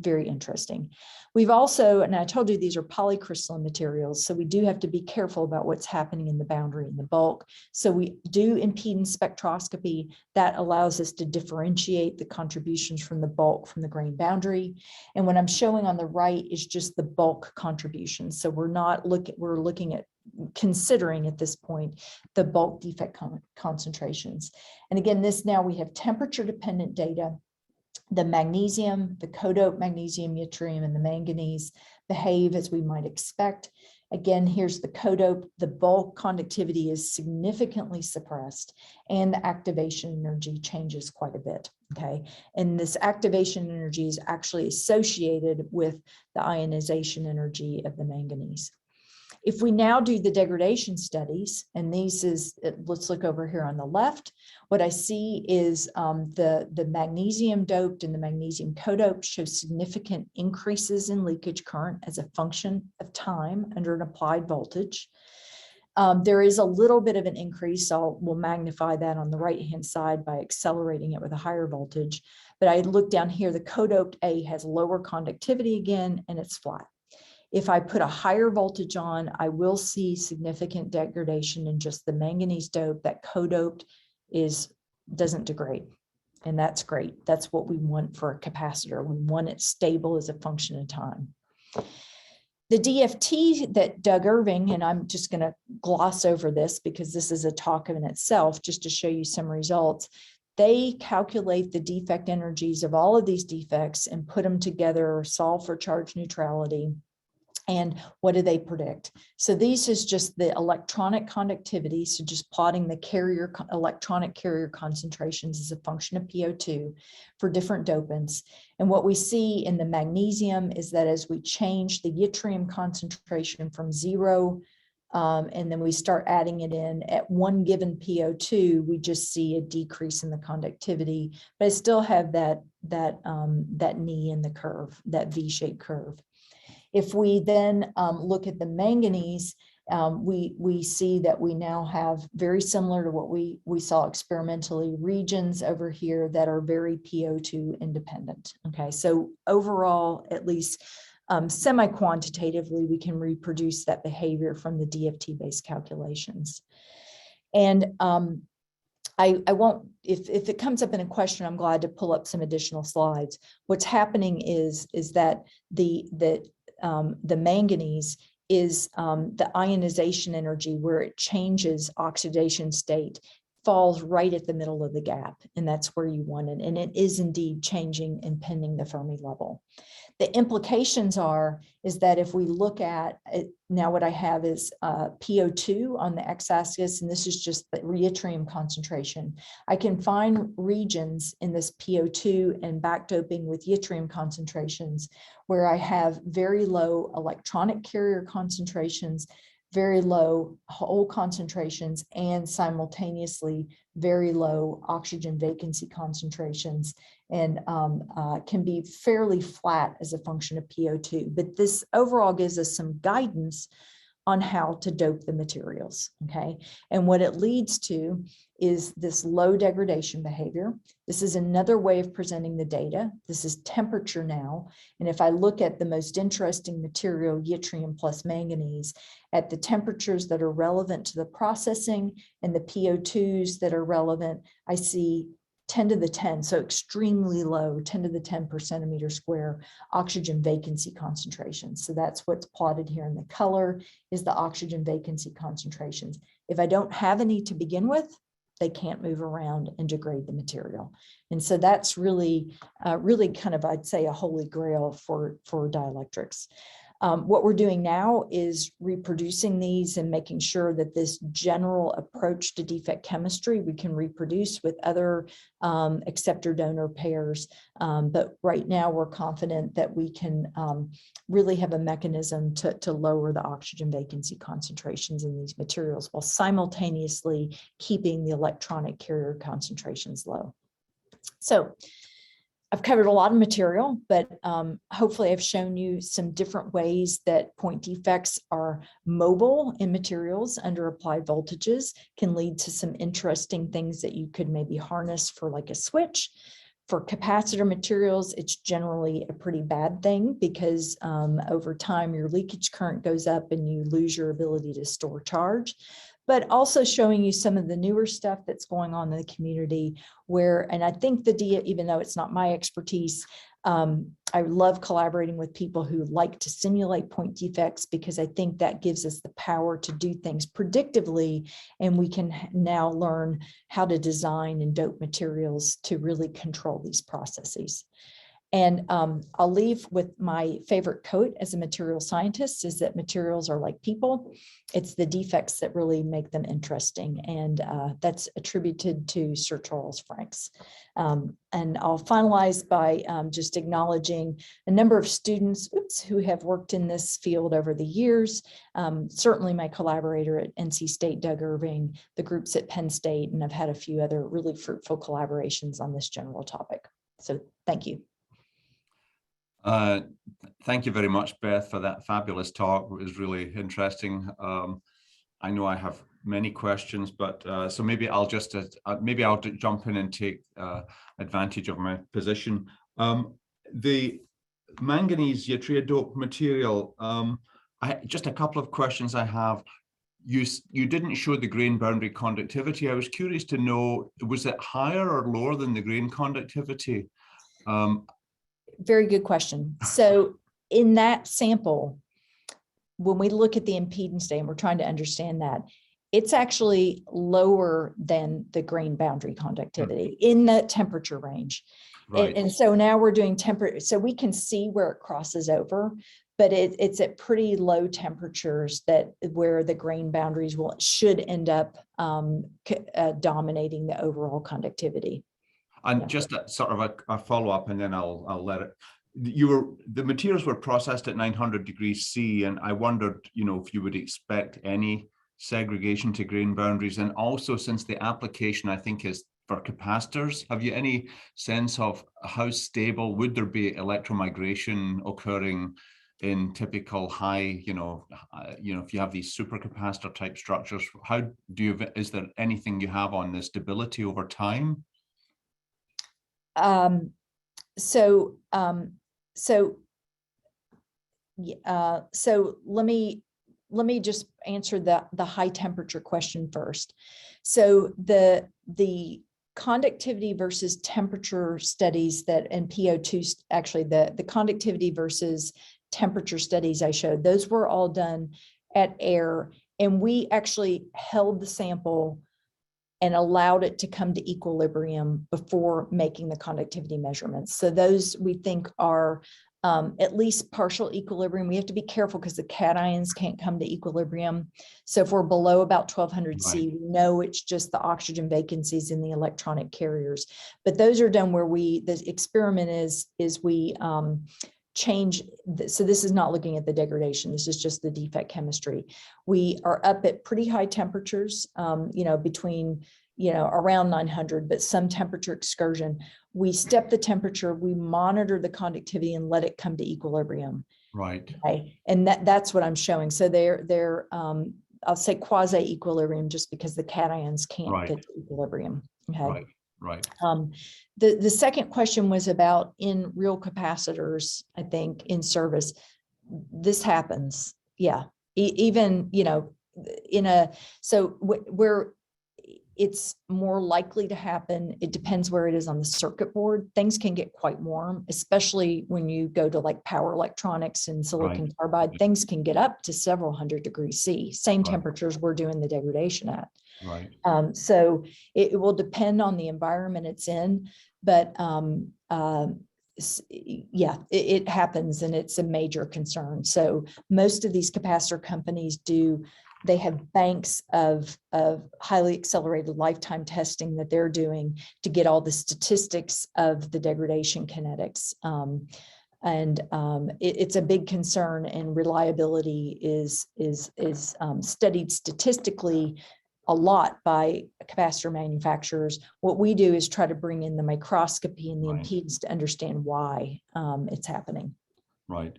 very interesting. We've also, and I told you these are polycrystalline materials, so we do have to be careful about what's happening in the boundary and the bulk. So we do impedance spectroscopy that allows us to differentiate the contributions from the bulk from the grain boundary. And what I'm showing on the right is just the bulk contributions. So we're looking at considering at this point the bulk defect concentrations. And again, now we have temperature dependent data. The magnesium, the codope magnesium, yttrium, and the manganese behave as we might expect. Again, here's the codope. The bulk conductivity is significantly suppressed and the activation energy changes quite a bit, okay? And this activation energy is actually associated with the ionization energy of the manganese. If we now do the degradation studies, and let's look over here on the left, what I see is the magnesium doped and the magnesium codope show significant increases in leakage current as a function of time under an applied voltage. There is a little bit of an increase, we'll magnify that on the right-hand side by accelerating it with a higher voltage. But I look down here, the codoped A has lower conductivity again, and it's flat. If I put a higher voltage on, I will see significant degradation in just the manganese dope. That codoped doesn't degrade, and that's great. That's what we want for a capacitor. We want it stable as a function of time. The DFT that Doug Irving, and I'm just going to gloss over this because this is a talk in itself, just to show you some results. They calculate the defect energies of all of these defects and put them together, solve for charge neutrality. And what do they predict? So these is just the electronic conductivity. So just plotting the electronic carrier concentrations as a function of PO2 for different dopants. And what we see in the magnesium is that as we change the yttrium concentration from 0, and then we start adding it in at one given PO2, we just see a decrease in the conductivity, but I still have that knee in the curve, that V-shaped curve. If we then look at the manganese, we see that we now have, very similar to what we saw experimentally, regions over here that are very PO2 independent. Okay, so overall, at least semi-quantitatively, we can reproduce that behavior from the DFT-based calculations. And I won't, if it comes up in a question, I'm glad to pull up some additional slides. What's happening is that the manganese is the ionization energy, where it changes oxidation state, falls right at the middle of the gap, and that's where you want it. And it is indeed changing and pending the Fermi level. The implications is that if we look at it, now what I have is PO2 on the x-axis, and this is just the yttrium concentration. I can find regions in this PO2 and backdoping with yttrium concentrations where I have very low electronic carrier concentrations, very low hole concentrations, and simultaneously very low oxygen vacancy concentrations, and can be fairly flat as a function of PO2. But this overall gives us some guidance on how to dope the materials, okay? And what it leads to is this low degradation behavior. This is another way of presenting the data. This is temperature now. And if I look at the most interesting material, yttrium plus manganese, at the temperatures that are relevant to the processing and the PO2s that are relevant, I see 10 to the 10, so extremely low, 10 to the 10 per centimeter square oxygen vacancy concentrations. So that's what's plotted here in the color, is the oxygen vacancy concentrations. If I don't have any to begin with, they can't move around and degrade the material. And so that's really, really kind of, I'd say, a holy grail for dielectrics. What we're doing now is reproducing these and making sure that this general approach to defect chemistry we can reproduce with other acceptor donor pairs. But right now we're confident that we can really have a mechanism to lower the oxygen vacancy concentrations in these materials while simultaneously keeping the electronic carrier concentrations low. So I've covered a lot of material, but hopefully I've shown you some different ways that point defects are mobile in materials under applied voltages, can lead to some interesting things that you could maybe harness for like a switch. For capacitor materials, it's generally a pretty bad thing because over time your leakage current goes up and you lose your ability to store charge. But also showing you some of the newer stuff that's going on in the community where, and I think even though it's not my expertise, I love collaborating with people who like to simulate point defects, because I think that gives us the power to do things predictively, and we can now learn how to design and dope materials to really control these processes. And I'll leave with my favorite quote as a material scientist, is that materials are like people. It's the defects that really make them interesting. And that's attributed to Sir Charles Franks. And I'll finalize by just acknowledging a number of students who have worked in this field over the years. Certainly my collaborator at NC State, Doug Irving, the groups at Penn State, and I've had a few other really fruitful collaborations on this general topic. So thank you. Thank you very much, Beth, for that fabulous talk. It was really interesting. I know I have many questions, but so maybe I'll just jump in and take advantage of my position. The manganese yttria dope material. Just a couple of questions I have. You didn't show the grain boundary conductivity. I was curious to know, was it higher or lower than the grain conductivity? Very good question. So in that sample, when we look at the impedance data, and we're trying to understand that, it's actually lower than the grain boundary conductivity in the temperature range. Right. And so now we're doing temperature, so we can see where it crosses over, but it's at pretty low temperatures where the grain boundaries should end up dominating the overall conductivity. And just a sort of a follow-up, and then I'll let it. The materials were processed at 900 degrees C, and I wondered, if you would expect any segregation to grain boundaries, and also since the application I think is for capacitors, have you any sense of how stable would there be electromigration occurring in typical high, if you have these supercapacitor type structures? Is there anything you have on the stability over time? So let me just answer the high temperature question first. So the conductivity versus temperature studies and PO2, actually the conductivity versus temperature studies I showed, those were all done at air, and we actually held the sample and allowed it to come to equilibrium before making the conductivity measurements. So those we think are at least partial equilibrium. We have to be careful because the cations can't come to equilibrium. So if we're below about 1200 C, we know it's just the oxygen vacancies in the electronic carriers. But those are done where the experiment is we change. So this is not looking at the degradation. This is just the defect chemistry. We are up at pretty high temperatures, between, around 900, but some temperature excursion. We step the temperature, we monitor the conductivity and let it come to equilibrium. Right. Okay. And that's what I'm showing. So they're I'll say quasi equilibrium just because the cations can't get to equilibrium. Okay. Right. The second question was about in real capacitors, I think, in service. This happens. Yeah. Even, where it's more likely to happen, it depends where it is on the circuit board. Things can get quite warm, especially when you go to like power electronics and silicon carbide. Things can get up to several hundred degrees C, same temperatures we're doing the degradation at. Right. So it will depend on the environment it's in, but it happens, and it's a major concern. So most of these capacitor companies they have banks of highly accelerated lifetime testing that they're doing to get all the statistics of the degradation kinetics. It's a big concern, and reliability is studied statistically a lot by capacitor manufacturers. What we do is try to bring in the microscopy and the impedance to understand why it's happening. Right.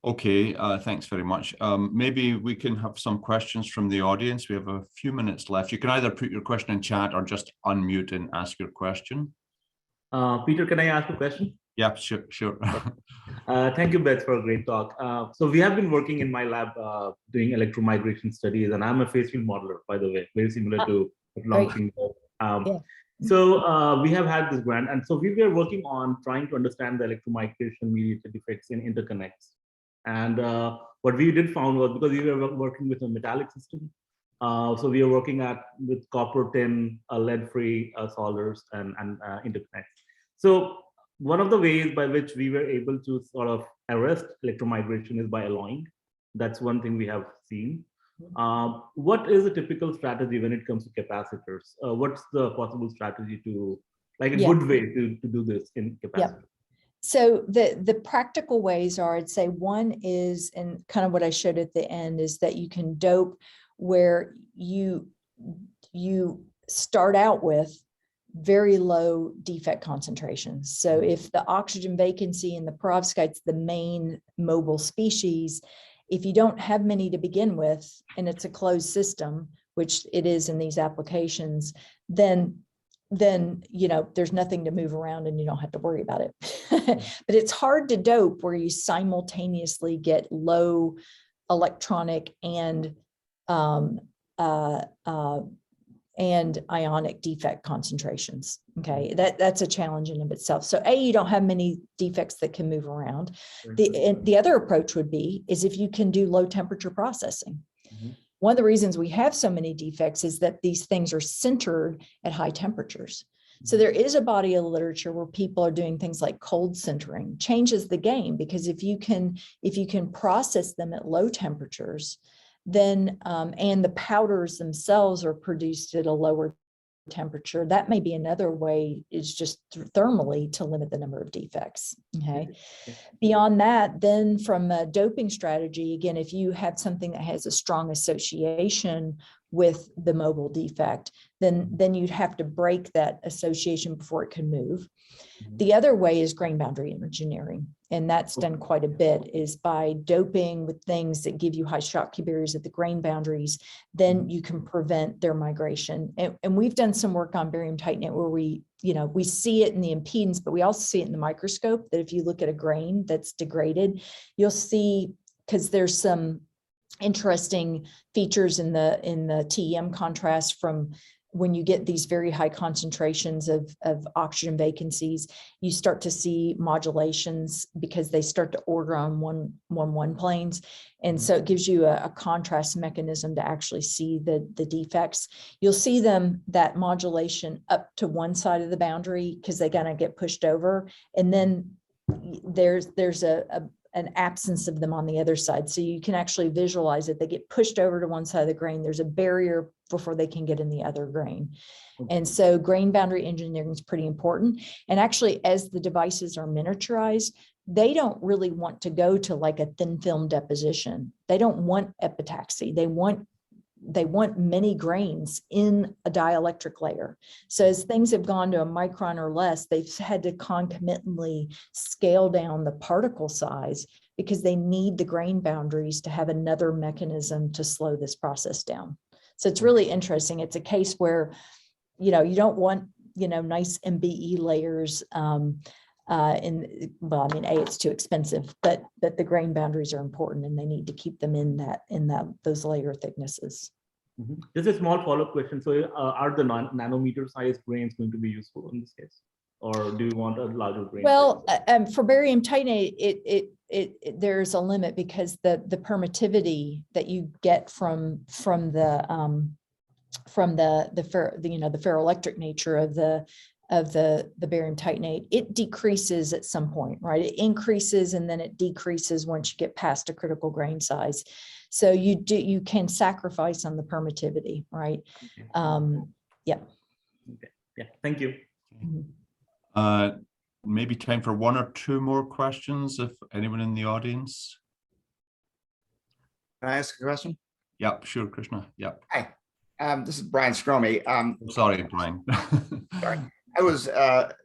Okay, thanks very much. Maybe we can have some questions from the audience. We have a few minutes left. You can either put your question in chat or just unmute and ask your question. Peter, can I ask a question? Yeah, sure. Thank you, Beth, for a great talk. So we have been working in my lab doing electromigration studies, and I'm a phase field modeler, by the way, very similar to launching. So we have had this grant, and so we were working on trying to understand the electromigration mediated defects in interconnects. And what we did found was, because we were working with a metallic system, so we are working with copper, tin, lead-free solders and interconnects. So one of the ways by which we were able to sort of arrest electromigration is by alloying. That's one thing we have seen. What is a typical strategy when it comes to capacitors? What's the possible strategy to, like a good way to do this in capacitors? So the practical ways are, I'd say one is, and kind of what I showed at the end, is that you can dope where you start out with very low defect concentrations. So if the oxygen vacancy in the perovskite's the main mobile species, if you don't have many to begin with, and it's a closed system, which it is in these applications, then there's nothing to move around and you don't have to worry about it. But it's hard to dope where you simultaneously get low electronic and ionic defect concentrations. Okay, that's a challenge in of itself. So you don't have many defects that can move around. The other approach would be is if you can do low temperature processing. One of the reasons we have so many defects is that these things are centered at high temperatures. So there is a body of literature where people are doing things like cold sintering, changes the game, because if you can process them at low temperatures, then and the powders themselves are produced at a lower temperature, that may be another way, is just thermally to limit the number of defects. Okay. Beyond that, then from a doping strategy, again, if you have something that has a strong association with the mobile defect, then you'd have to break that association before it can move. The other way is grain boundary engineering, and that's done quite a bit, is by doping with things that give you high Schottky barriers at the grain boundaries, then you can prevent their migration. And we've done some work on barium titanate where we see it in the impedance, but we also see it in the microscope, that if you look at a grain that's degraded, you'll see, because there's some interesting features in the TEM contrast from when you get these very high concentrations of oxygen vacancies, you start to see modulations because they start to order on one planes. And so it gives you a contrast mechanism to actually see the defects. You'll see them, that modulation up to one side of the boundary because they kind of get pushed over. And then there's an absence of them on the other side. So you can actually visualize it. They get pushed over to one side of the grain. There's a barrier before they can get in the other grain. And so grain boundary engineering is pretty important. And actually, as the devices are miniaturized, they don't really want to go to like a thin film deposition. They don't want epitaxy. They want many grains in a dielectric layer. So as things have gone to a micron or less, they've had to concomitantly scale down the particle size because they need the grain boundaries to have another mechanism to slow this process down. So it's really interesting. It's a case where, you don't want, nice MBE layers it's too expensive, but the grain boundaries are important and they need to keep them in those layer thicknesses. Just a small follow-up question. So are the nanometer sized grains going to be useful in this case? Or do you want a larger grain? Well, for barium titanate, there's a limit because the permittivity that you get from the ferroelectric nature of the barium titanate, it decreases at some point, right? It increases and then it decreases once you get past a critical grain size. So you can sacrifice on the permittivity, right? Okay. Yeah. Okay. Yeah. Thank you. Maybe time for one or two more questions if anyone in the audience. Can I ask a question? Yep, sure, Krishna. Yep. Hi, this is Brian Stromey. Sorry, Brian. Sorry. I was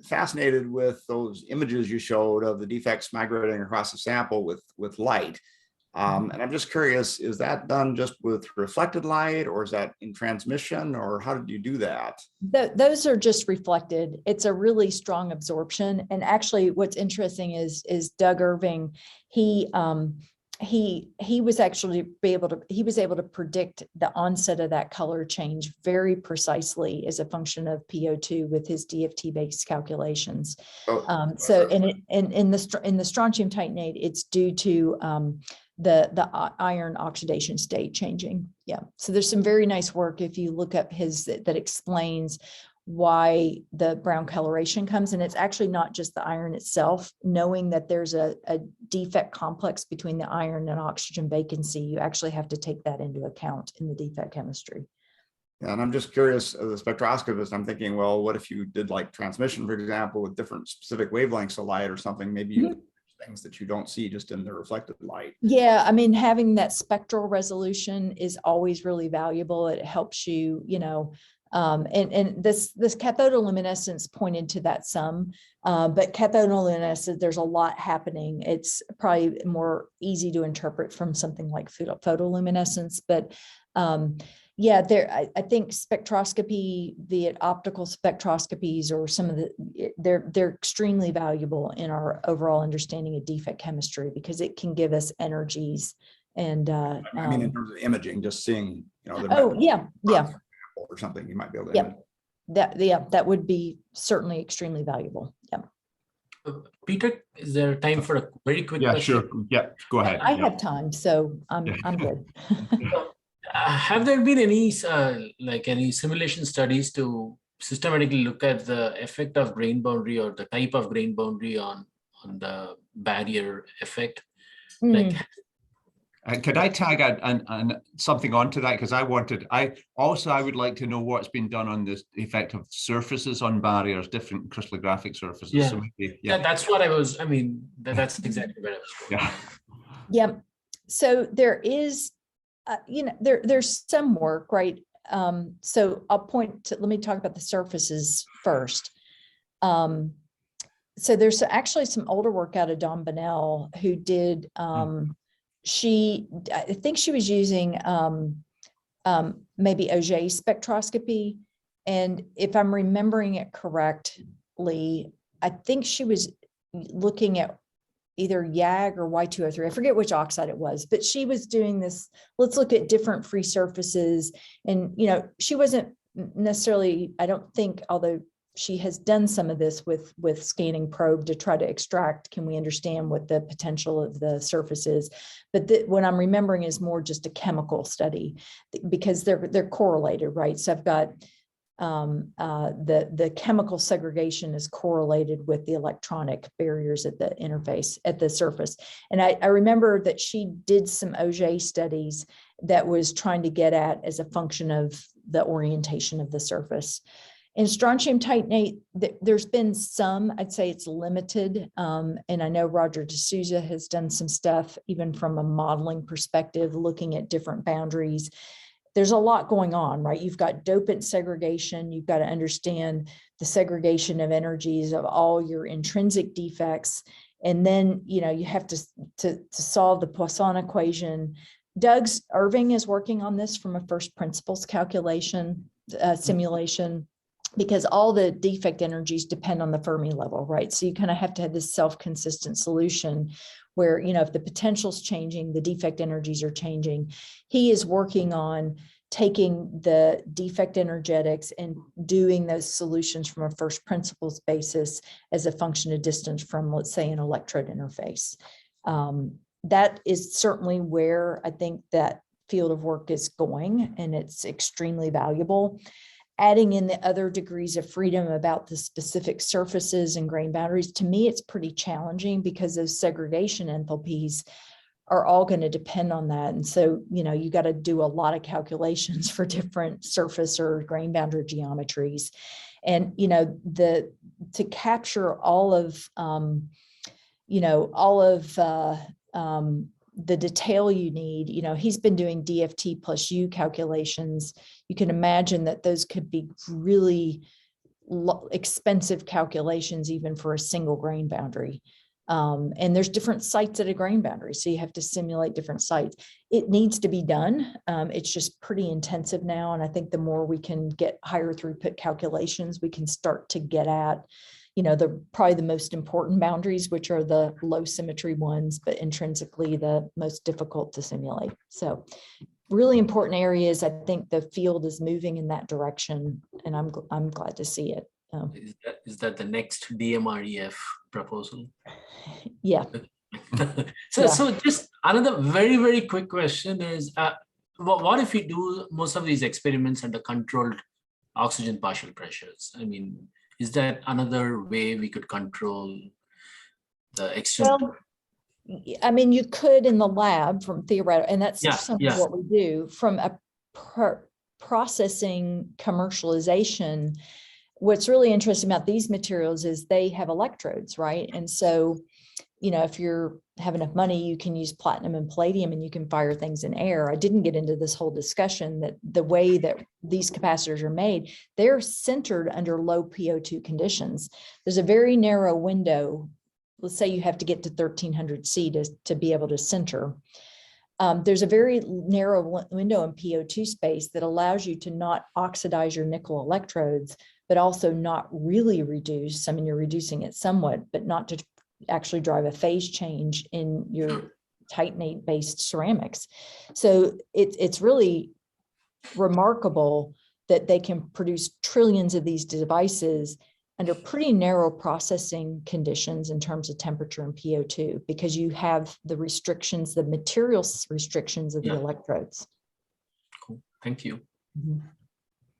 fascinated with those images you showed of the defects migrating across the sample with light. And I'm just curious, is that done just with reflected light, or is that in transmission, or how did you do that? Those are just reflected. It's a really strong absorption. And actually what's interesting is Doug Irving, he he was able to predict the onset of that color change very precisely as a function of PO2 with his DFT-based calculations. So in the strontium titanate, it's due to the iron oxidation state changing. Yeah. So there's some very nice work if you look up that explains why the brown coloration comes. And it's actually not just the iron itself. Knowing that there's a defect complex between the iron and oxygen vacancy, you actually have to take that into account in the defect chemistry. Yeah, and I'm just curious, as a spectroscopist, I'm thinking, well, what if you did like transmission, for example, with different specific wavelengths of light or something? Maybe you things that you don't see just in the reflected light. Yeah, I mean, having that spectral resolution is always really valuable. It helps you, and this cathodoluminescence pointed to that some, but cathodoluminescence, there's a lot happening. It's probably more easy to interpret from something like photoluminescence, but yeah, I think spectroscopy, be it optical spectroscopies or some of they're extremely valuable in our overall understanding of defect chemistry because it can give us energies and. I mean, in terms of imaging, just seeing, yeah. Or something you might be able to. That would be certainly extremely valuable. Yeah. Peter, is there time for a very quick question? Sure. Yeah, go ahead. I have time, so I'm good. Have there been any any simulation studies to systematically look at the effect of grain boundary or the type of grain boundary on the barrier effect? Could I tag and something onto that? Because I would like to know what's been done on this effect of surfaces on barriers, different crystallographic surfaces. Yeah, so that's what that's exactly what I was yeah. Yeah. So there is, there's some work, right? So let me talk about the surfaces first. So there's actually some older work out of Dawn Bonnell who did, I think she was using maybe Auger spectroscopy. And if I'm remembering it correctly, I think she was looking at either YAG or Y203. I forget which oxide it was, but she was doing this, let's look at different free surfaces. And, she wasn't necessarily, I don't think, although she has done some of this with scanning probe to try to extract, can we understand what the potential of the surface is? But what I'm remembering is more just a chemical study because they're correlated, right? So I've got the chemical segregation is correlated with the electronic barriers at the interface, at the surface. And I remember that she did some Auger studies that was trying to get at as a function of the orientation of the surface. In strontium titanate, there's been some, I'd say it's limited. And I know Roger D'Souza has done some stuff, even from a modeling perspective, looking at different boundaries. There's a lot going on, right? You've got dopant segregation. You've got to understand the segregation of energies of all your intrinsic defects. And then, you have to solve the Poisson equation. Doug Irving is working on this from a first principles calculation simulation, because all the defect energies depend on the Fermi level, right? So you kind of have to have this self-consistent solution where, if the potential's changing, the defect energies are changing. He is working on taking the defect energetics and doing those solutions from a first principles basis as a function of distance from, let's say, an electrode interface. That is certainly where I think that field of work is going, and it's extremely valuable. Adding in the other degrees of freedom about the specific surfaces and grain boundaries, to me, it's pretty challenging because those segregation enthalpies are all going to depend on that. And so, you got to do a lot of calculations for different surface or grain boundary geometries. And, to capture all of, the detail you need, he's been doing DFT plus U calculations. You can imagine that those could be really expensive calculations, even for a single grain boundary. And there's different sites at a grain boundary, so you have to simulate different sites. It needs to be done. It's just pretty intensive now. And I think the more we can get higher throughput calculations, we can start to get at, probably the most important boundaries, which are the low symmetry ones, but intrinsically the most difficult to simulate. So really important areas. I think the field is moving in that direction, and I'm glad to see it. Is that the next DMREF proposal? Yeah. So just another very, very quick question is, what if we do most of these experiments under controlled oxygen partial pressures? I mean, is that another way we could control the external? Well, I mean, you could in the lab from theoretical, and that's some of what we do. From a processing commercialization, what's really interesting about these materials is they have electrodes, right? And so, if you have enough money, you can use platinum and palladium and you can fire things in air. I didn't get into this whole discussion that the way that these capacitors are made, they're centered under low PO2 conditions. There's a very narrow window. Let's say you have to get to 1300 C to be able to center. There's a very narrow window in PO2 space that allows you to not oxidize your nickel electrodes, but also not really reduce. I mean, you're reducing it somewhat, but not to actually drive a phase change in your titanate based ceramics. So it's really remarkable that they can produce trillions of these devices under pretty narrow processing conditions in terms of temperature and PO2, because you have the restrictions, the materials restrictions of the electrodes. Cool. Thank you. Mm-hmm.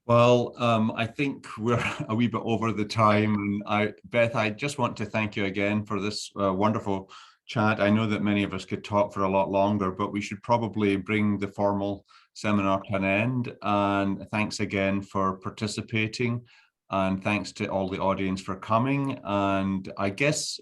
Well, I think we're a wee bit over the time. And Beth, I just want to thank you again for this wonderful chat. I know that many of us could talk for a lot longer, but we should probably bring the formal seminar to an end. And thanks again for participating. And thanks to all the audience for coming. And I guess